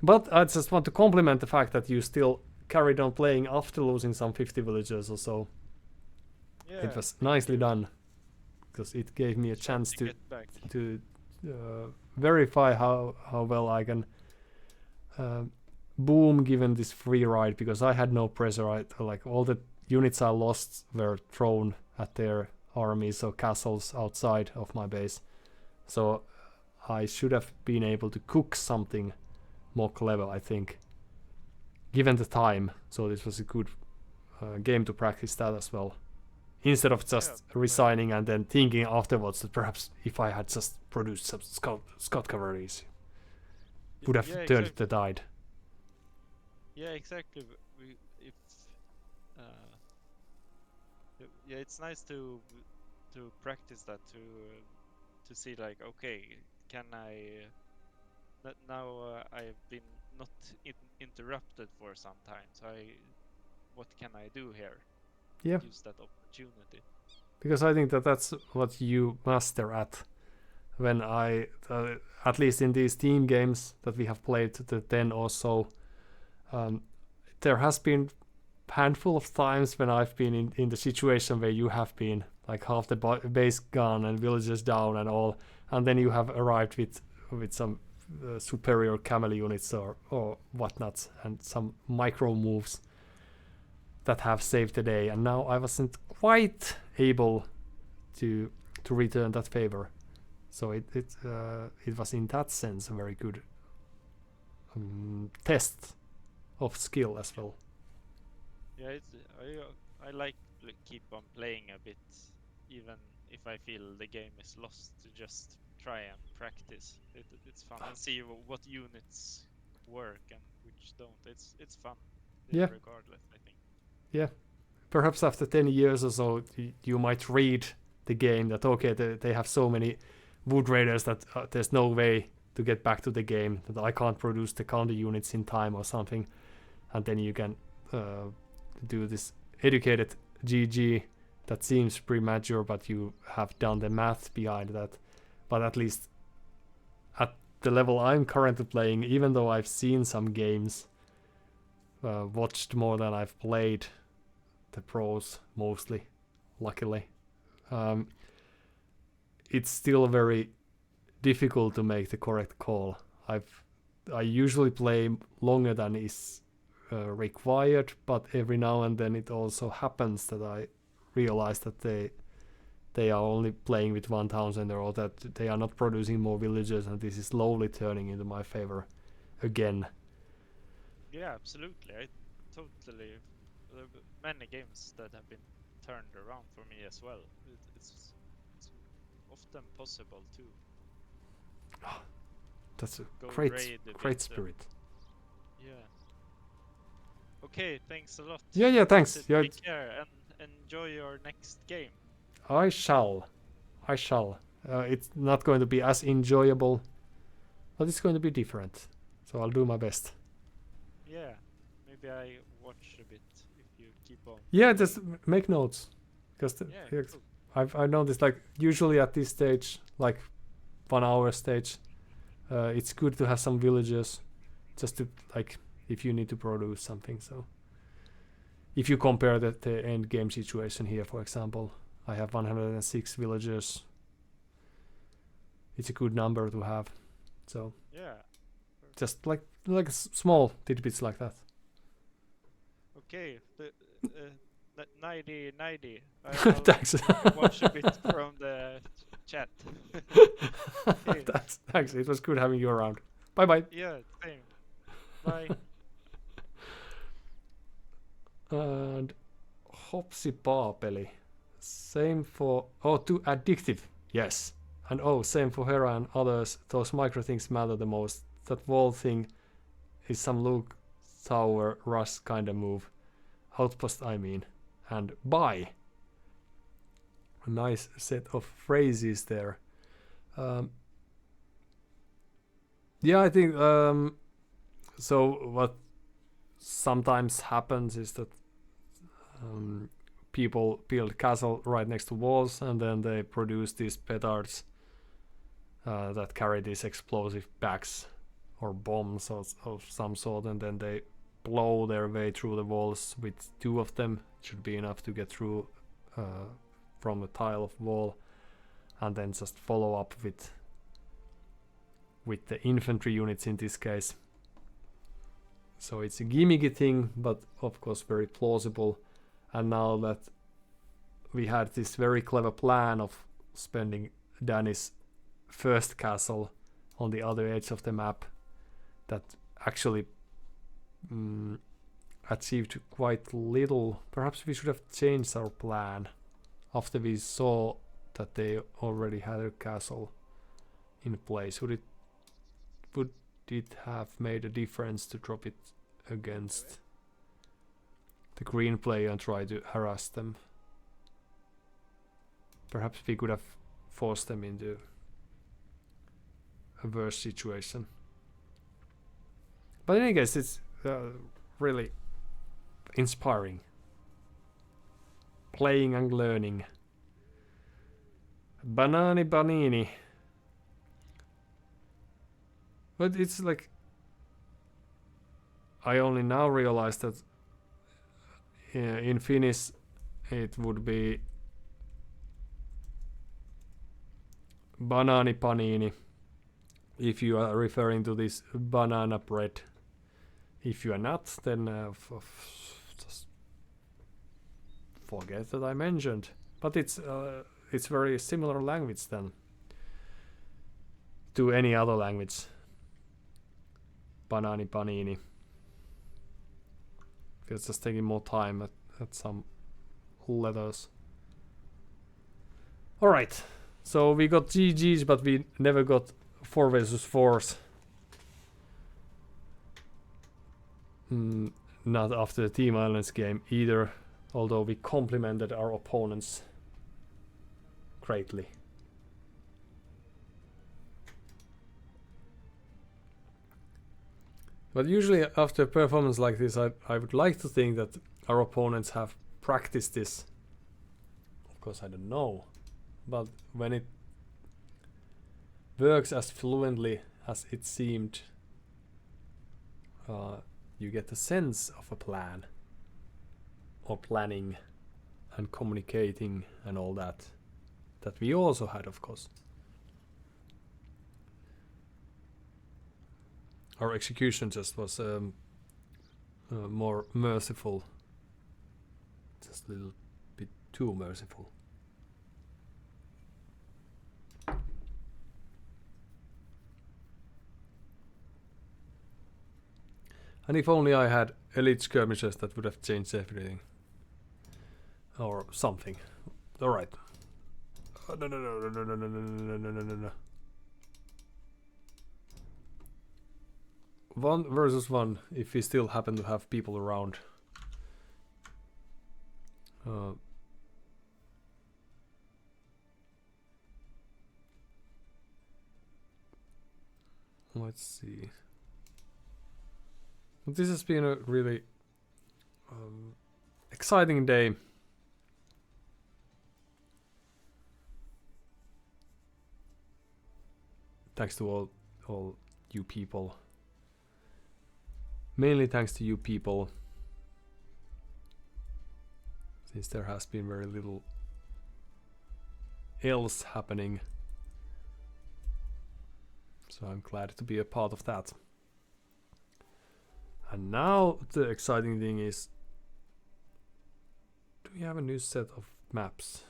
But I just want to compliment the fact that you still carried on playing after losing some 50 villagers or so. Yeah. It was thank nicely you. done, because it gave me a Trying chance to get back. verify how well I can boom given this free ride, because I had no pressure. Like all the units I lost were thrown at their armies or castles outside of my base. So I should have been able to cook something more clever, I think, given the time. So this was a good game to practice that as well, instead of just resigning and then thinking afterwards that perhaps if I had just produced some scout cavalries, would have Yeah, turned exactly. the tide. Yeah, exactly. If uh, yeah, it's nice to practice that to see like, okay, can I now I've been not interrupted for some time, so what can I do here? Yeah, Use that opportunity. because I think that that's what you master at. When I, at least in these team games that we have played, the 10 or so, there has been handful of times when I've been in the situation where you have been like half the base gone and villagers down and all, and then you have arrived with some superior camel units or whatnot and some micro moves that have saved the day, and now I wasn't quite able to return that favor. So it was in that sense a very good test of skill as well. Yeah, I like keep on playing a bit, even if I feel the game is lost, to just try and practice. It's fun and see what units work and which don't. It's fun, Yeah. regardless, I think. Yeah, perhaps after 10 years or so, you might read the game that okay, they have so many wood raiders that there's no way to get back to the game, that I can't produce the counter units in time or something, and then you can do this educated GG that seems premature, but you have done the math behind that. But at least at the level I'm currently playing, even though I've seen some games, watched more than I've played the pros mostly, luckily, it's still very difficult to make the correct call. I usually play longer than is required, but every now and then it also happens that I realize that they are only playing with 1000 or that they are not producing more villagers, and this is slowly turning into my favor again. Yeah, absolutely. I totally. There are many games that have been turned around for me as well. It's often possible too. That's a Go great raid a great bit. spirit. Yeah. Okay, thanks a lot. Yeah, thanks. Yeah, Take care and enjoy your next game. I shall. I shall. It's not going to be as enjoyable, but it's going to be different. So I'll do my best. Yeah, maybe I watch a bit if you keep on. Yeah, just make notes, because Yeah, cool. I've noticed like usually at this stage, like 1 hour stage, it's good to have some villagers, just to like if you need to produce something. So if you compare the end game situation here, for example, I have 106 villagers. It's a good number to have. So Yeah. just like small tidbits like that. Okay. The 90. I'll Thanks. watch a bit from the chat. Okay. Thanks. It was good having you around. Bye bye. Yeah, same. Bye. And Hopsi Paapeli. Same for too addictive. Yes. And same for Hera and others. Those micro things matter the most. That wall thing is some Luke Tower Rush kind of move. Outpost, I mean. And bye. A nice set of phrases there. Yeah, I think so what sometimes happens is that people build castle right next to walls, and then they produce these petards that carry these explosive bags or bombs of some sort, and then they blow their way through the walls. With 2 of them should be enough to get through from a tile of wall, and then just follow up with the infantry units in this case. So it's a gimmicky thing, but of course very plausible. And now that we had this very clever plan of spending Danny's first castle on the other edge of the map, that actually achieved quite little. Perhaps we should have changed our plan after we saw that they already had a castle in place. Would it have made a difference to drop it against the green player and try to harass them? Perhaps we could have forced them into a worse situation. But in any case, it's really inspiring. Playing and learning. Banani. But it's like I only now realized that in Finnish it would be banani panini if you are referring to this banana bread. If you are not, then just forget that I mentioned. But it's very similar language then to any other language. Banani panini. It's just taking more time at some letters. Alright, so we got GG's, but we never got 4 versus 4s. Not after the Team Islands game either, although we complimented our opponents greatly. But usually after a performance like this, I would like to think that our opponents have practiced this. Of course, I don't know. But when it works as fluently as it seemed, you get a sense of a plan. Or planning and communicating and all that. That we also had, of course. Our execution just was more merciful. Just a little bit too merciful. And if only I had elite skirmishers, that would have changed everything. Or something. Alright. No. 1 versus 1 if we still happen to have people around. Let's see. This has been a really exciting day. Thanks to all you people. Mainly thanks to you people. Since there has been very little else happening. So I'm glad to be a part of that. And now the exciting thing is, do we have a new set of maps?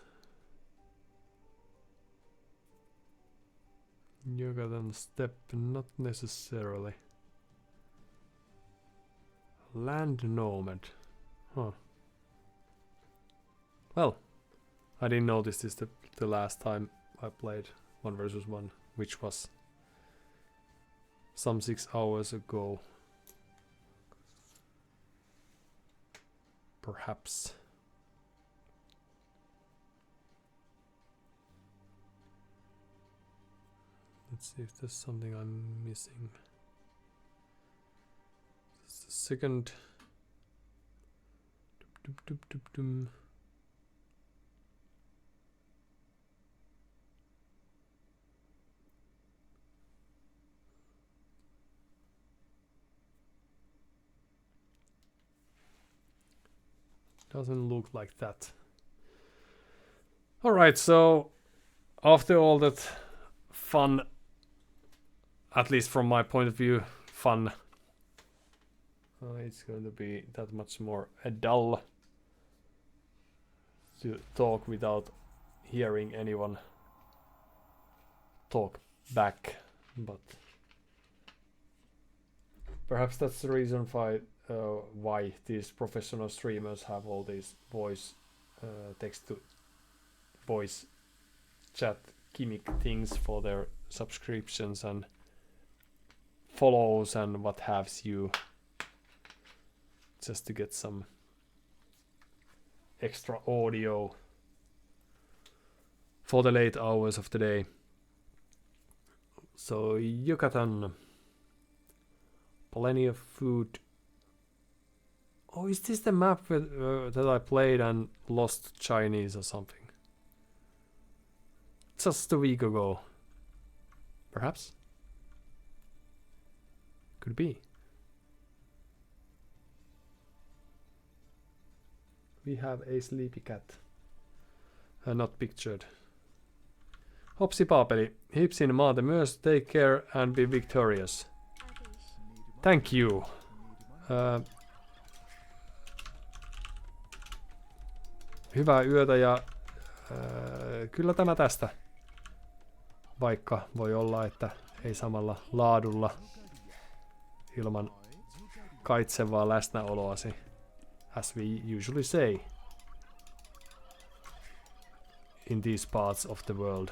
Yogadan step, not necessarily. Land nomad. Huh. Well, I didn't notice this the last time I played 1 versus 1, which was some 6 hours ago. Perhaps. Let's see if there's something I'm missing. This is the second. Dum, dum, dum, dum. Doesn't look like that. Alright, so after all that fun, at least from my point of view, fun, it's going to be that much more dull to talk without hearing anyone talk back, but perhaps that's the reason why these professional streamers have all these voice text to voice chat gimmick things for their subscriptions and follows and what have you, just to get some extra audio for the late hours of the day. So Yucatan, plenty of food. Oh, is this the map that I played and lost Chinese or something? Just a week ago. Perhaps? Could be. We have a sleepy cat. Not pictured. Hopsi paapeli. Hipsin maate myös. Take care and be victorious. Thank you. Hyvää yötä ja kyllä tämä tästä. Vaikka voi olla, että ei samalla laadulla ilman kaitsevaa läsnäoloasi, as we usually say in these parts of the world.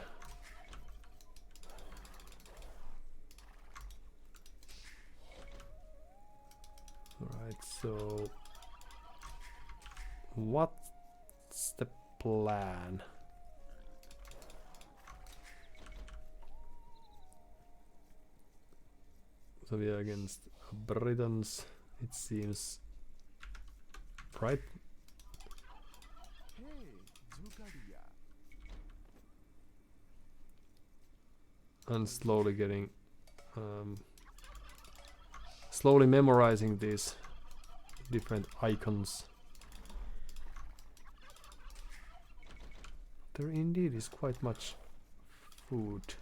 Alright, so what's the plan? So we are against Britons, it seems, right? And slowly getting, slowly memorizing these different icons. There indeed is quite much food.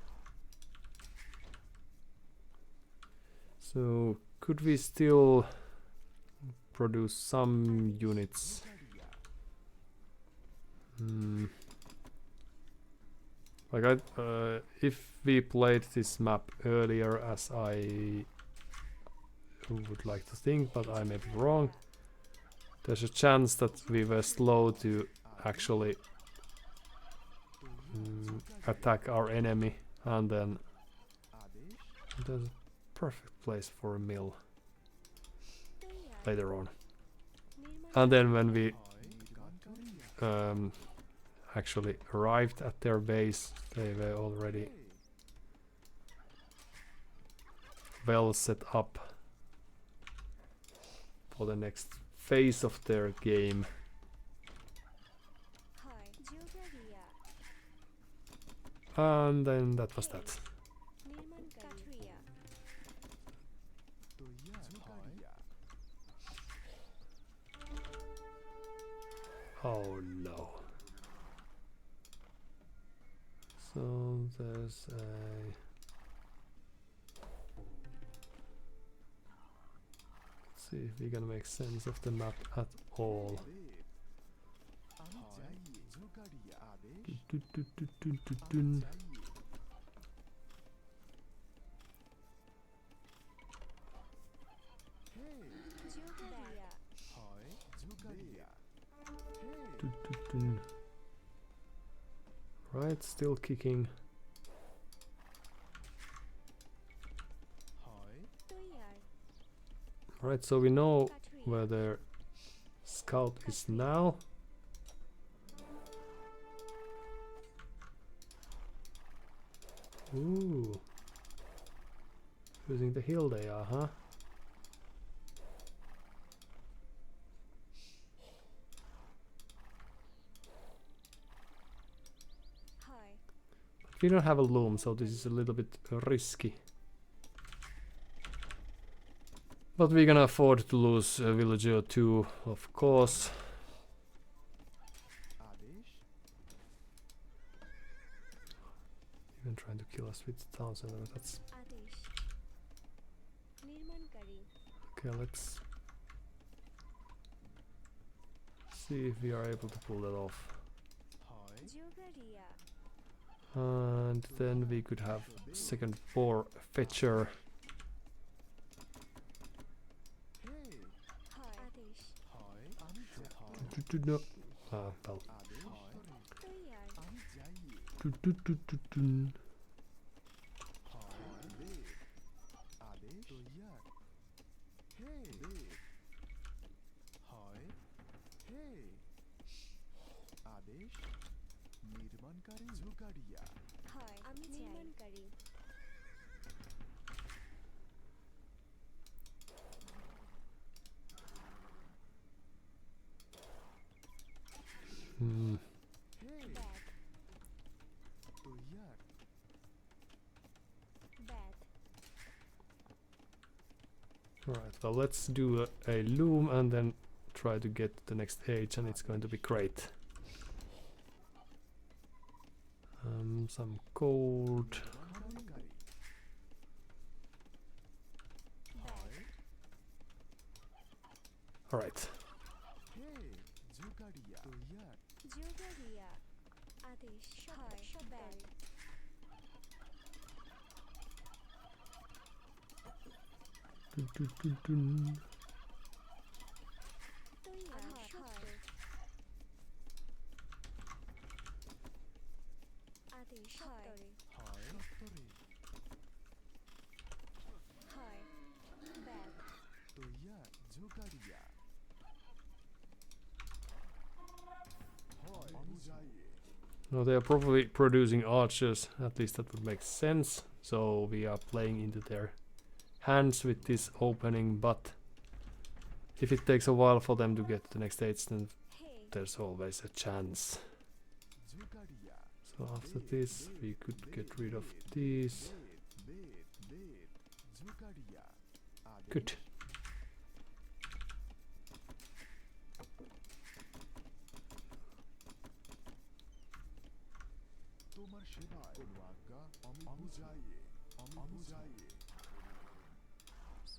So could we still produce some units? Like if we played this map earlier, as I would like to think, but I may be wrong, there's a chance that we were slow to actually attack our enemy, and then there's a perfect place for a mill later on. And then when we actually arrived at their base, they were already well set up for the next phase of their game. And then that was that. Oh no. So there's a... Let's see if we can make sense of the map at all. Dun. Dun. Right, still kicking. Right, so we know where their scout is now. Ooh. Using the hill they are, huh? We don't have a loom, so this is a little bit risky. But we're gonna afford to lose a villager or two, of course. Even trying to kill us with 1000, that's... Okay, let's see if we are able to pull that off. And then we could have second boar fetcher. No. Well. Alright, well let's do a loom and then try to get the next age, and it's going to be great. Some gold. Alright. Dun. No, they are probably producing archers, at least that would make sense. So we are playing into their hands with this opening, but if it takes a while for them to get to the next stage, then there's always a chance. So after this we could get rid of these. Good.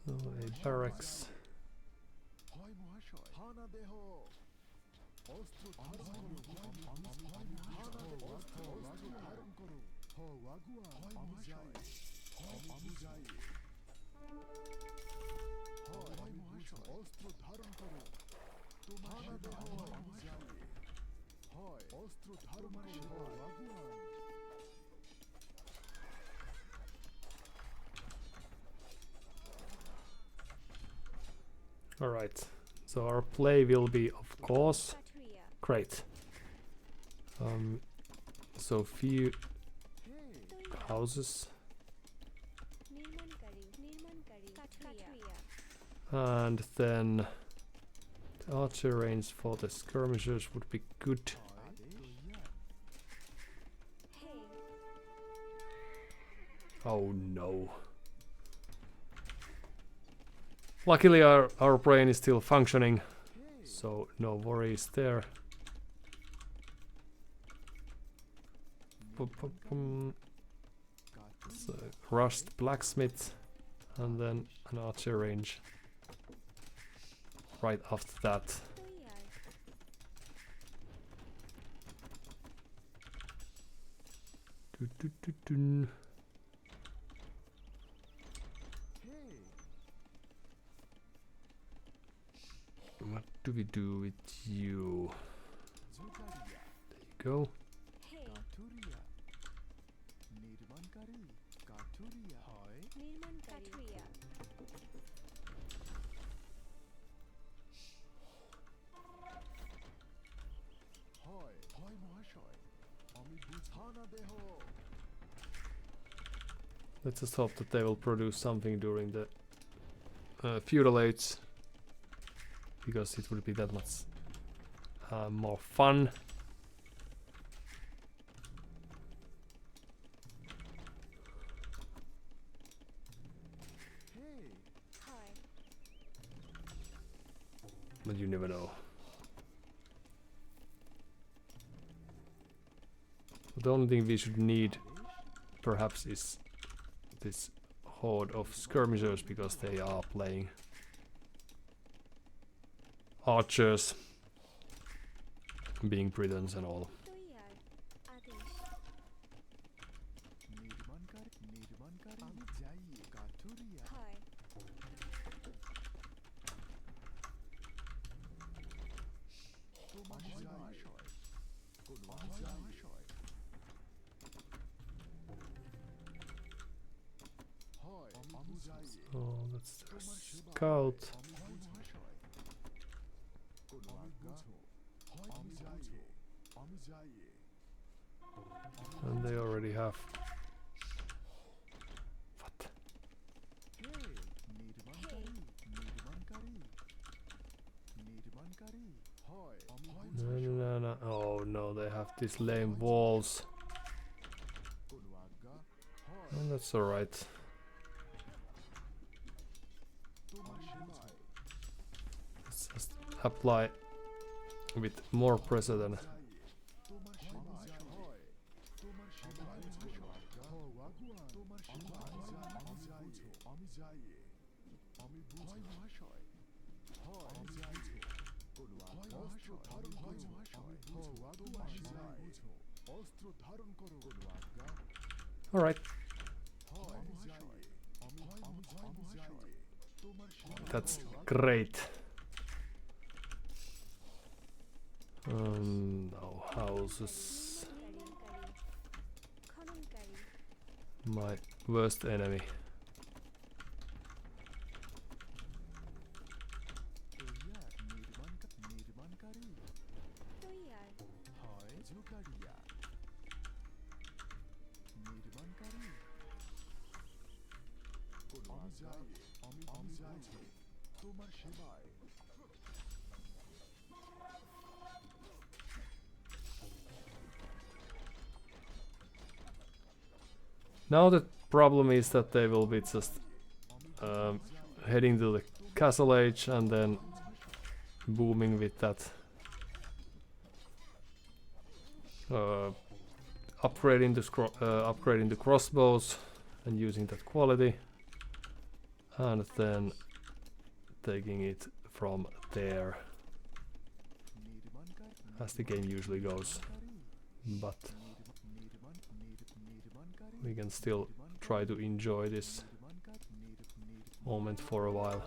So a barracks. Alright, so our play will be, of course, great. So few houses. And then the archer range for the skirmishers would be good. Oh no. Luckily our brain is still functioning, so no worries there. So, rust blacksmith and then an archer range right after that. Dun. What do we do with you? There you go. Let's just hope that they will produce something during the feudal age, because it would be that much more fun. But you never know. The only thing we should need perhaps is this horde of skirmishers, because they are playing archers, being Britons and all. Oh, that's their scout. And they already have... What? No. Oh no, they have these lame walls. And that's alright. Let's just apply with more pressure than... Alright. That's great. No houses. My worst enemy. Now the problem is that they will be just heading to the castle age and then booming with that upgrading the crossbows and using that quality, and then taking it from there, as the game usually goes. But we can still try to enjoy this moment for a while.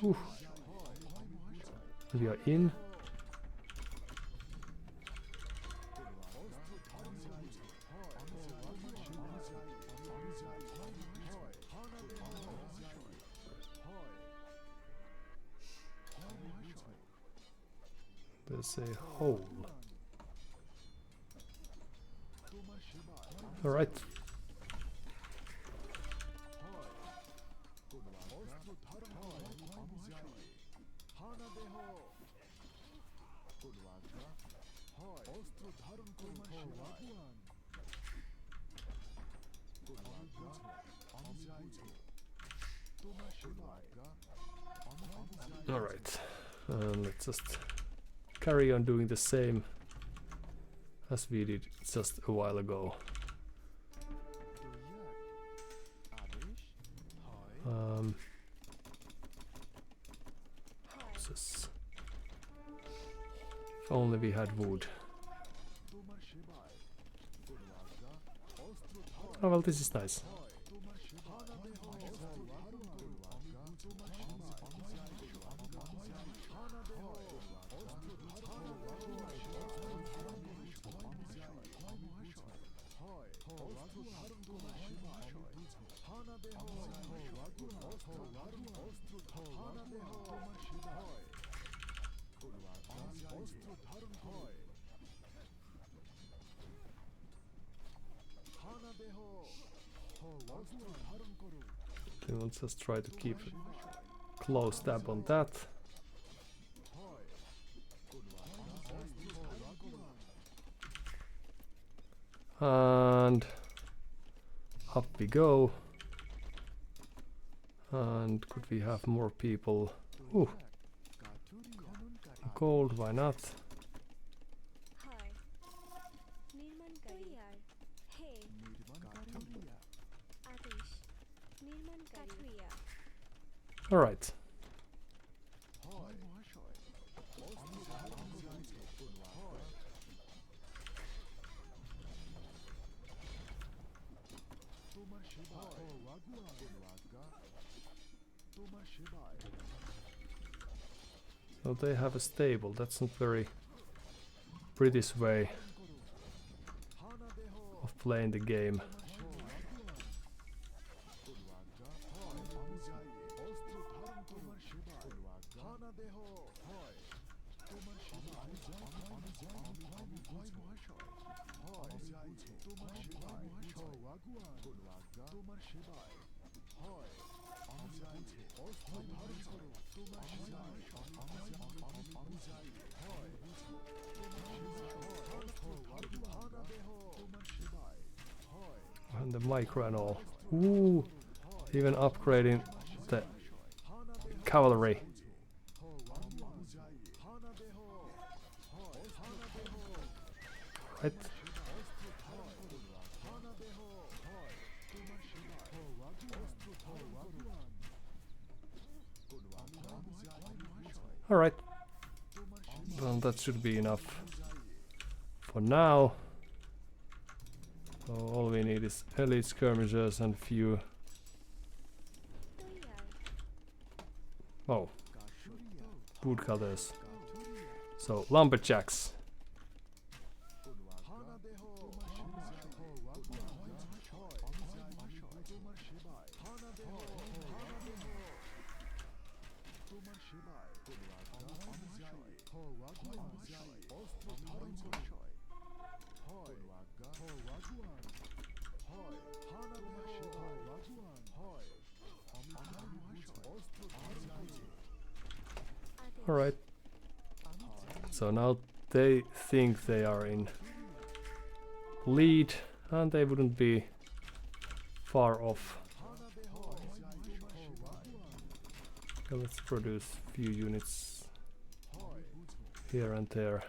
Whew. We are in. There's a hole. Alright. Alright. Let's just carry on doing the same as we did just a while ago. Houses. If only we had wood. Oh well, this is nice. Okay, we'll just try to keep a close tab on that. And up we go. And could we have more people? Ooh. Gold, why not? Alright. So they have a stable. That's not very British way of playing the game. And the micro and all. Ooh, even upgrading the cavalry. Right. All right. Well, that should be enough for now. So all we need is elite skirmishers and few. Oh, woodcutters. So lumberjacks. Alright. So now they think they are in lead and they wouldn't be far off. Okay, let's produce a few units here and there.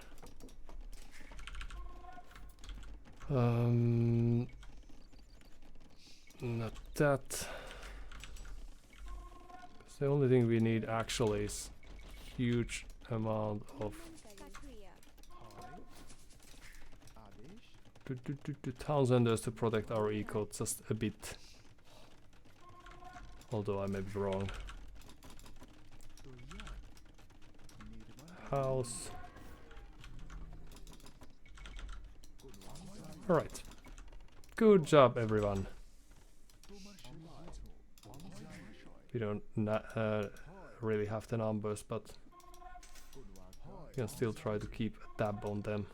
Not that. The only thing we need actually is huge amount of Townsenders to protect our eco just a bit. Although I may be wrong. House. Alright. Good job, everyone. We don't really have the numbers, but we can still try to keep a tab on them.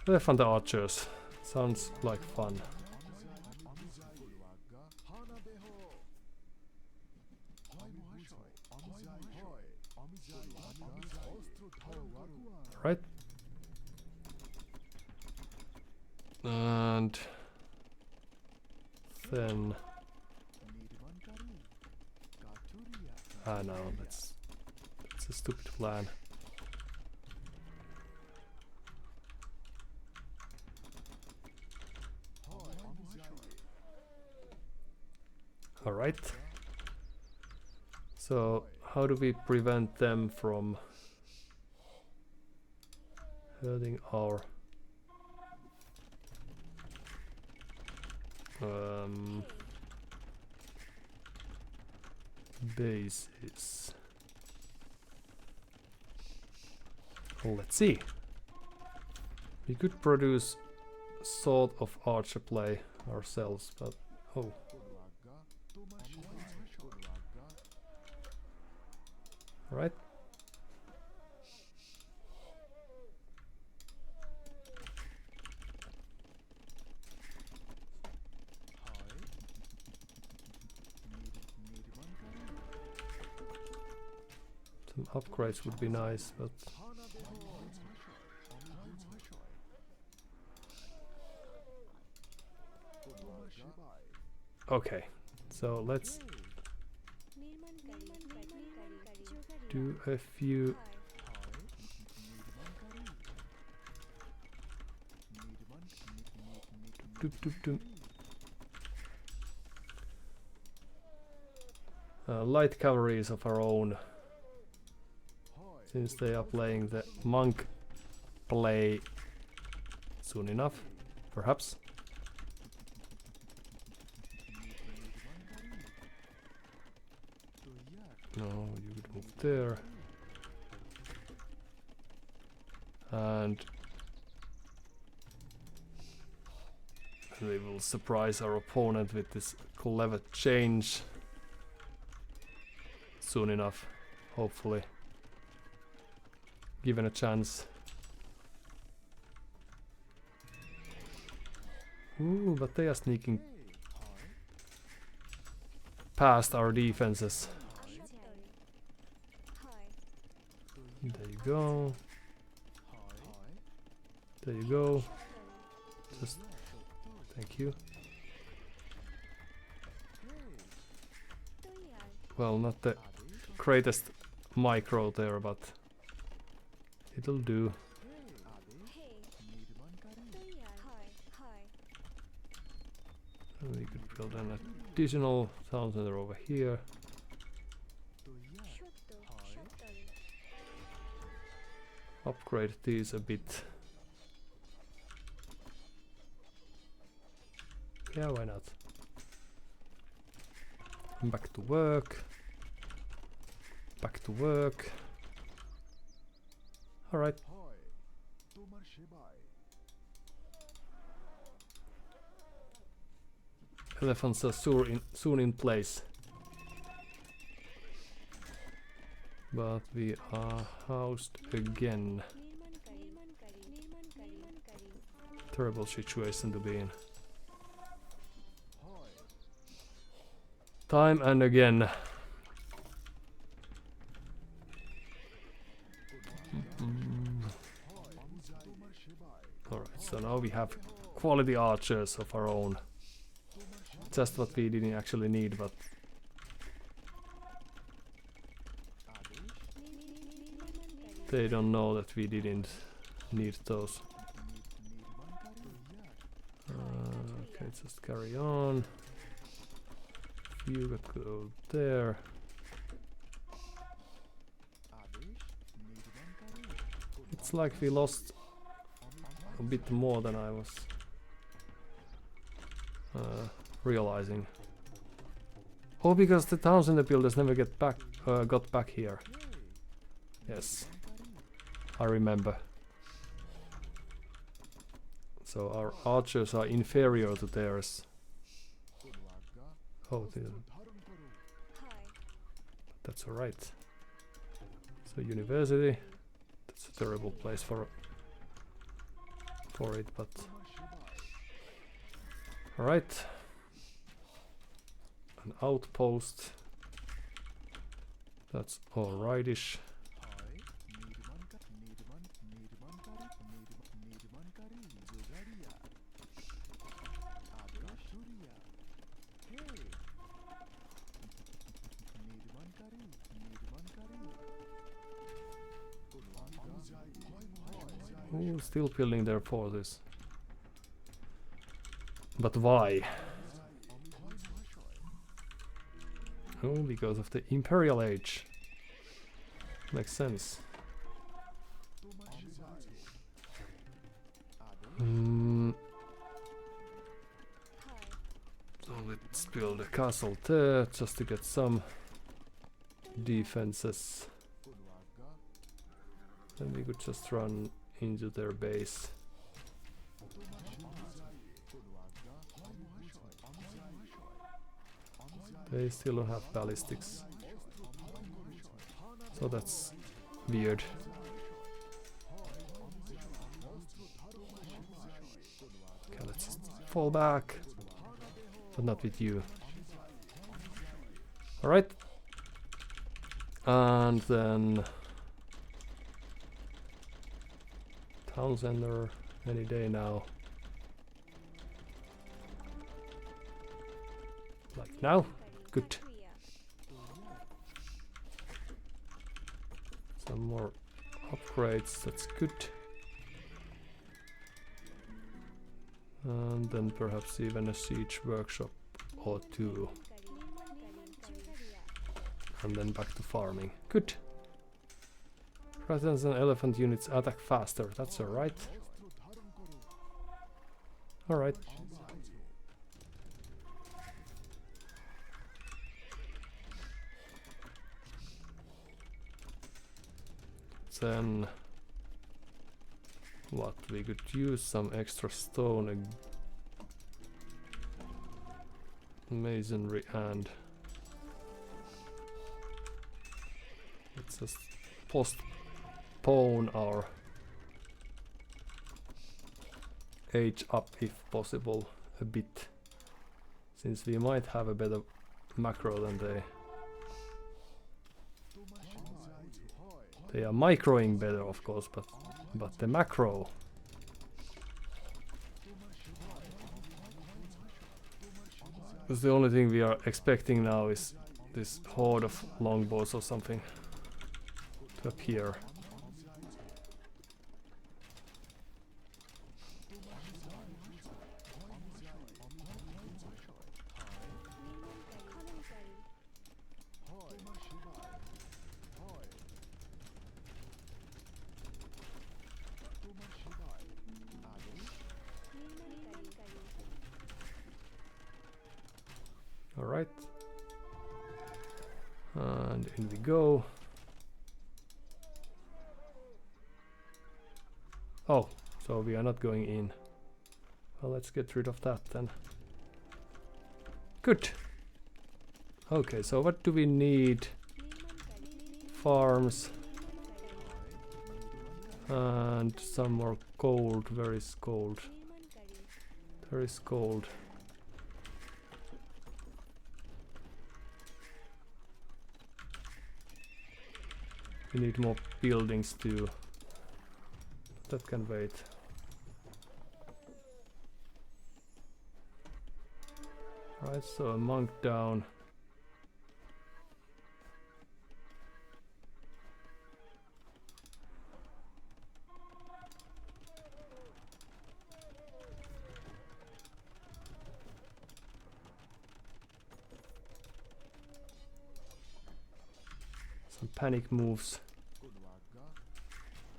Elephant archers. Sounds like fun. Right. And then no, that's a stupid plan. All right. So how do we prevent them from hurting our bases? Well, let's see. We could produce sort of archer play ourselves, but oh. Right. Some upgrades would be nice, but okay. So let's do a few light cavalries of our own, since they are playing the monk play soon enough, perhaps. No, you could move there. And they will surprise our opponent with this clever change soon enough, hopefully. Given a chance. Ooh, but they are sneaking past our defenses. There you go. There you go. Just thank you. Well, not the greatest micro there, but it'll do. And we could build an additional town center over here. Upgrade these a bit. Yeah, why not? Back to work. Back to work. All right. Elephants are soon in place. But we are housed again. Terrible situation to be in. Time and again. Alright, so now we have quality archers of our own. Just what we didn't actually need, but they don't know that we didn't need those. Okay, just carry on. You could go there. It's like we lost a bit more than I was realizing. Oh, because the town center builders never got back here. Yes, I remember. So our archers are inferior to theirs. Oh, that's alright. So university, that's a terrible place for for it, but alright. An outpost. That's alrightish. Ooh, still building their forces. But why? Oh, because of the Imperial Age. Makes sense. So let's build a castle there just to get some defenses. Then we could just run into their base. They still don't have ballistics. So that's weird. Okay, let's just fall back. But not with you. Alright. And then town center any day now. Like now? Good. Some more upgrades, that's good. And then perhaps even a siege workshop or two. And then back to farming. Good. Rather than elephant units attack faster, that's alright. Alright. Then what, we could use some extra stone, masonry, and let's just postpone our age up if possible a bit, since we might have a better macro than they are microing better, of course, but the macro. Because the only thing we are expecting now is this horde of longbows or something to appear. Alright. And in we go. Oh, so we are not going in. Well, let's get rid of that then. Good. Okay, so what do we need? Farms. And some more gold. Where is gold? There is gold. We need more buildings too. That can wait. Right, so a monk down. Some panic moves.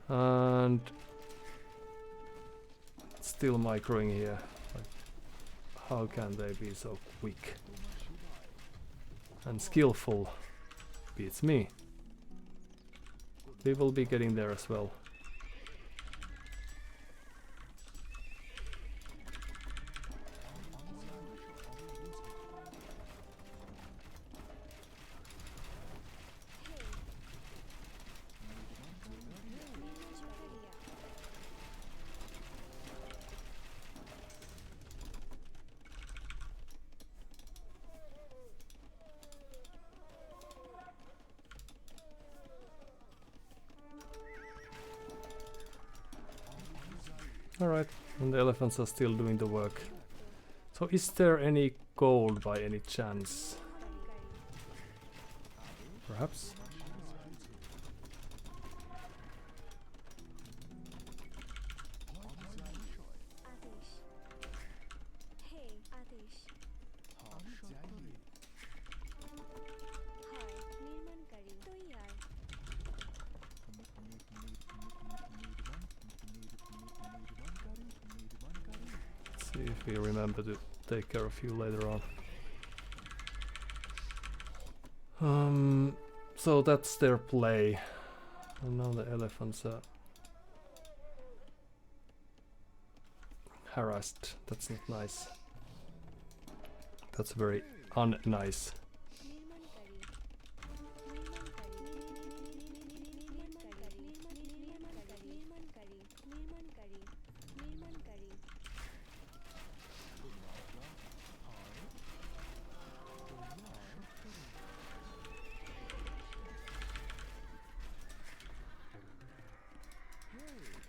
And still microing here. Like, how can they be so quick and skillful? Beats me. We will be getting there as well. Alright, and the elephants are still doing the work. So is there any gold by any chance? Perhaps? Let's see if we remember to take care of you later on. So that's their play. And now the elephants are harassed. That's not nice. That's very unnice.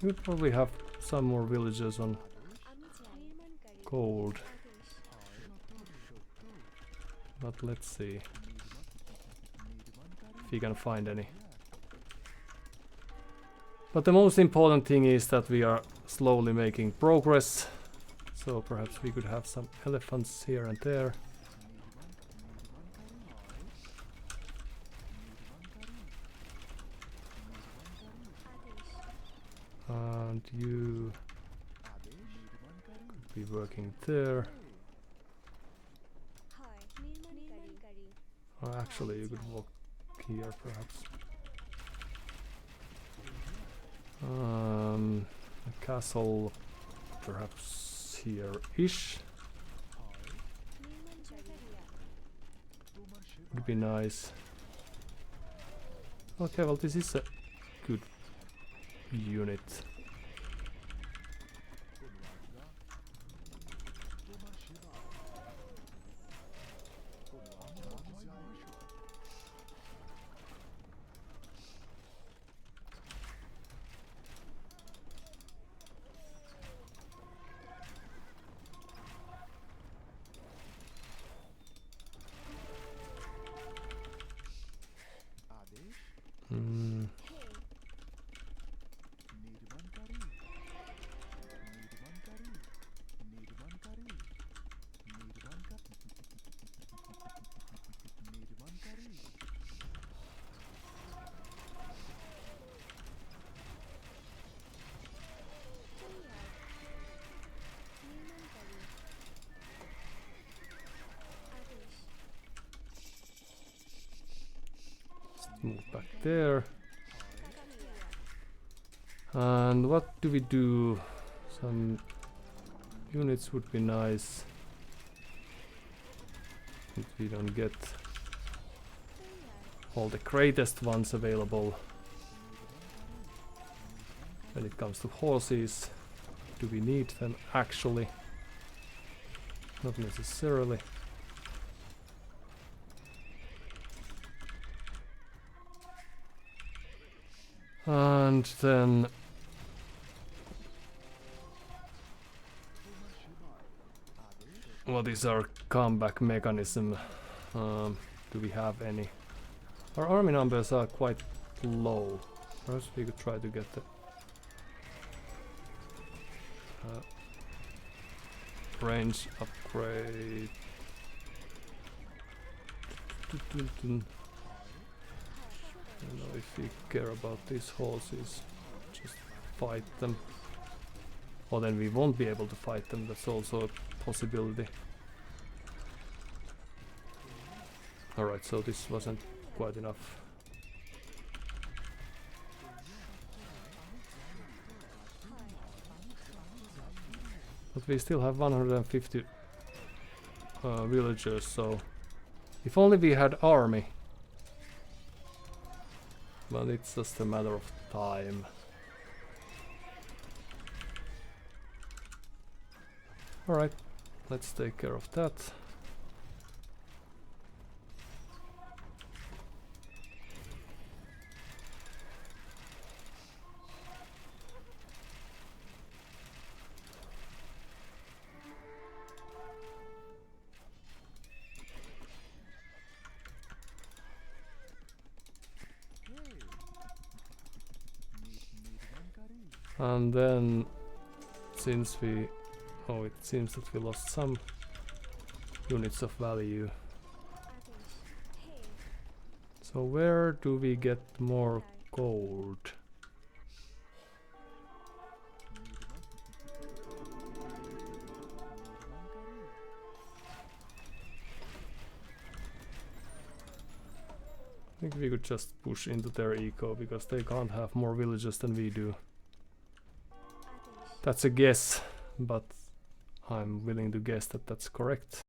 We probably have some more villages on gold. But let's see if we can find any. But the most important thing is that we are slowly making progress. So perhaps we could have some elephants here and there. And you could be working there. Or actually you could walk here perhaps. A castle perhaps here-ish. Would be nice. Okay, well this is a good unit. Move back there. And what do we do? Some units would be nice. If we don't get all the greatest ones available. When it comes to horses, do we need them actually? Not necessarily. And then what is our comeback mechanism? Do we have any? Our army numbers are quite low. Perhaps we could try to get the range upgrade. I don't know if we care about these horses. Just fight them. Or then we won't be able to fight them. That's also a possibility. Alright, so this wasn't quite enough. But we still have 150 villagers, so if only we had army. But it's just a matter of time. Alright, let's take care of that. And then, since we... Oh, it seems that we lost some units of value. So where do we get more gold? I think we could just push into their eco, because they can't have more villages than we do. That's a guess, but I'm willing to guess that that's correct.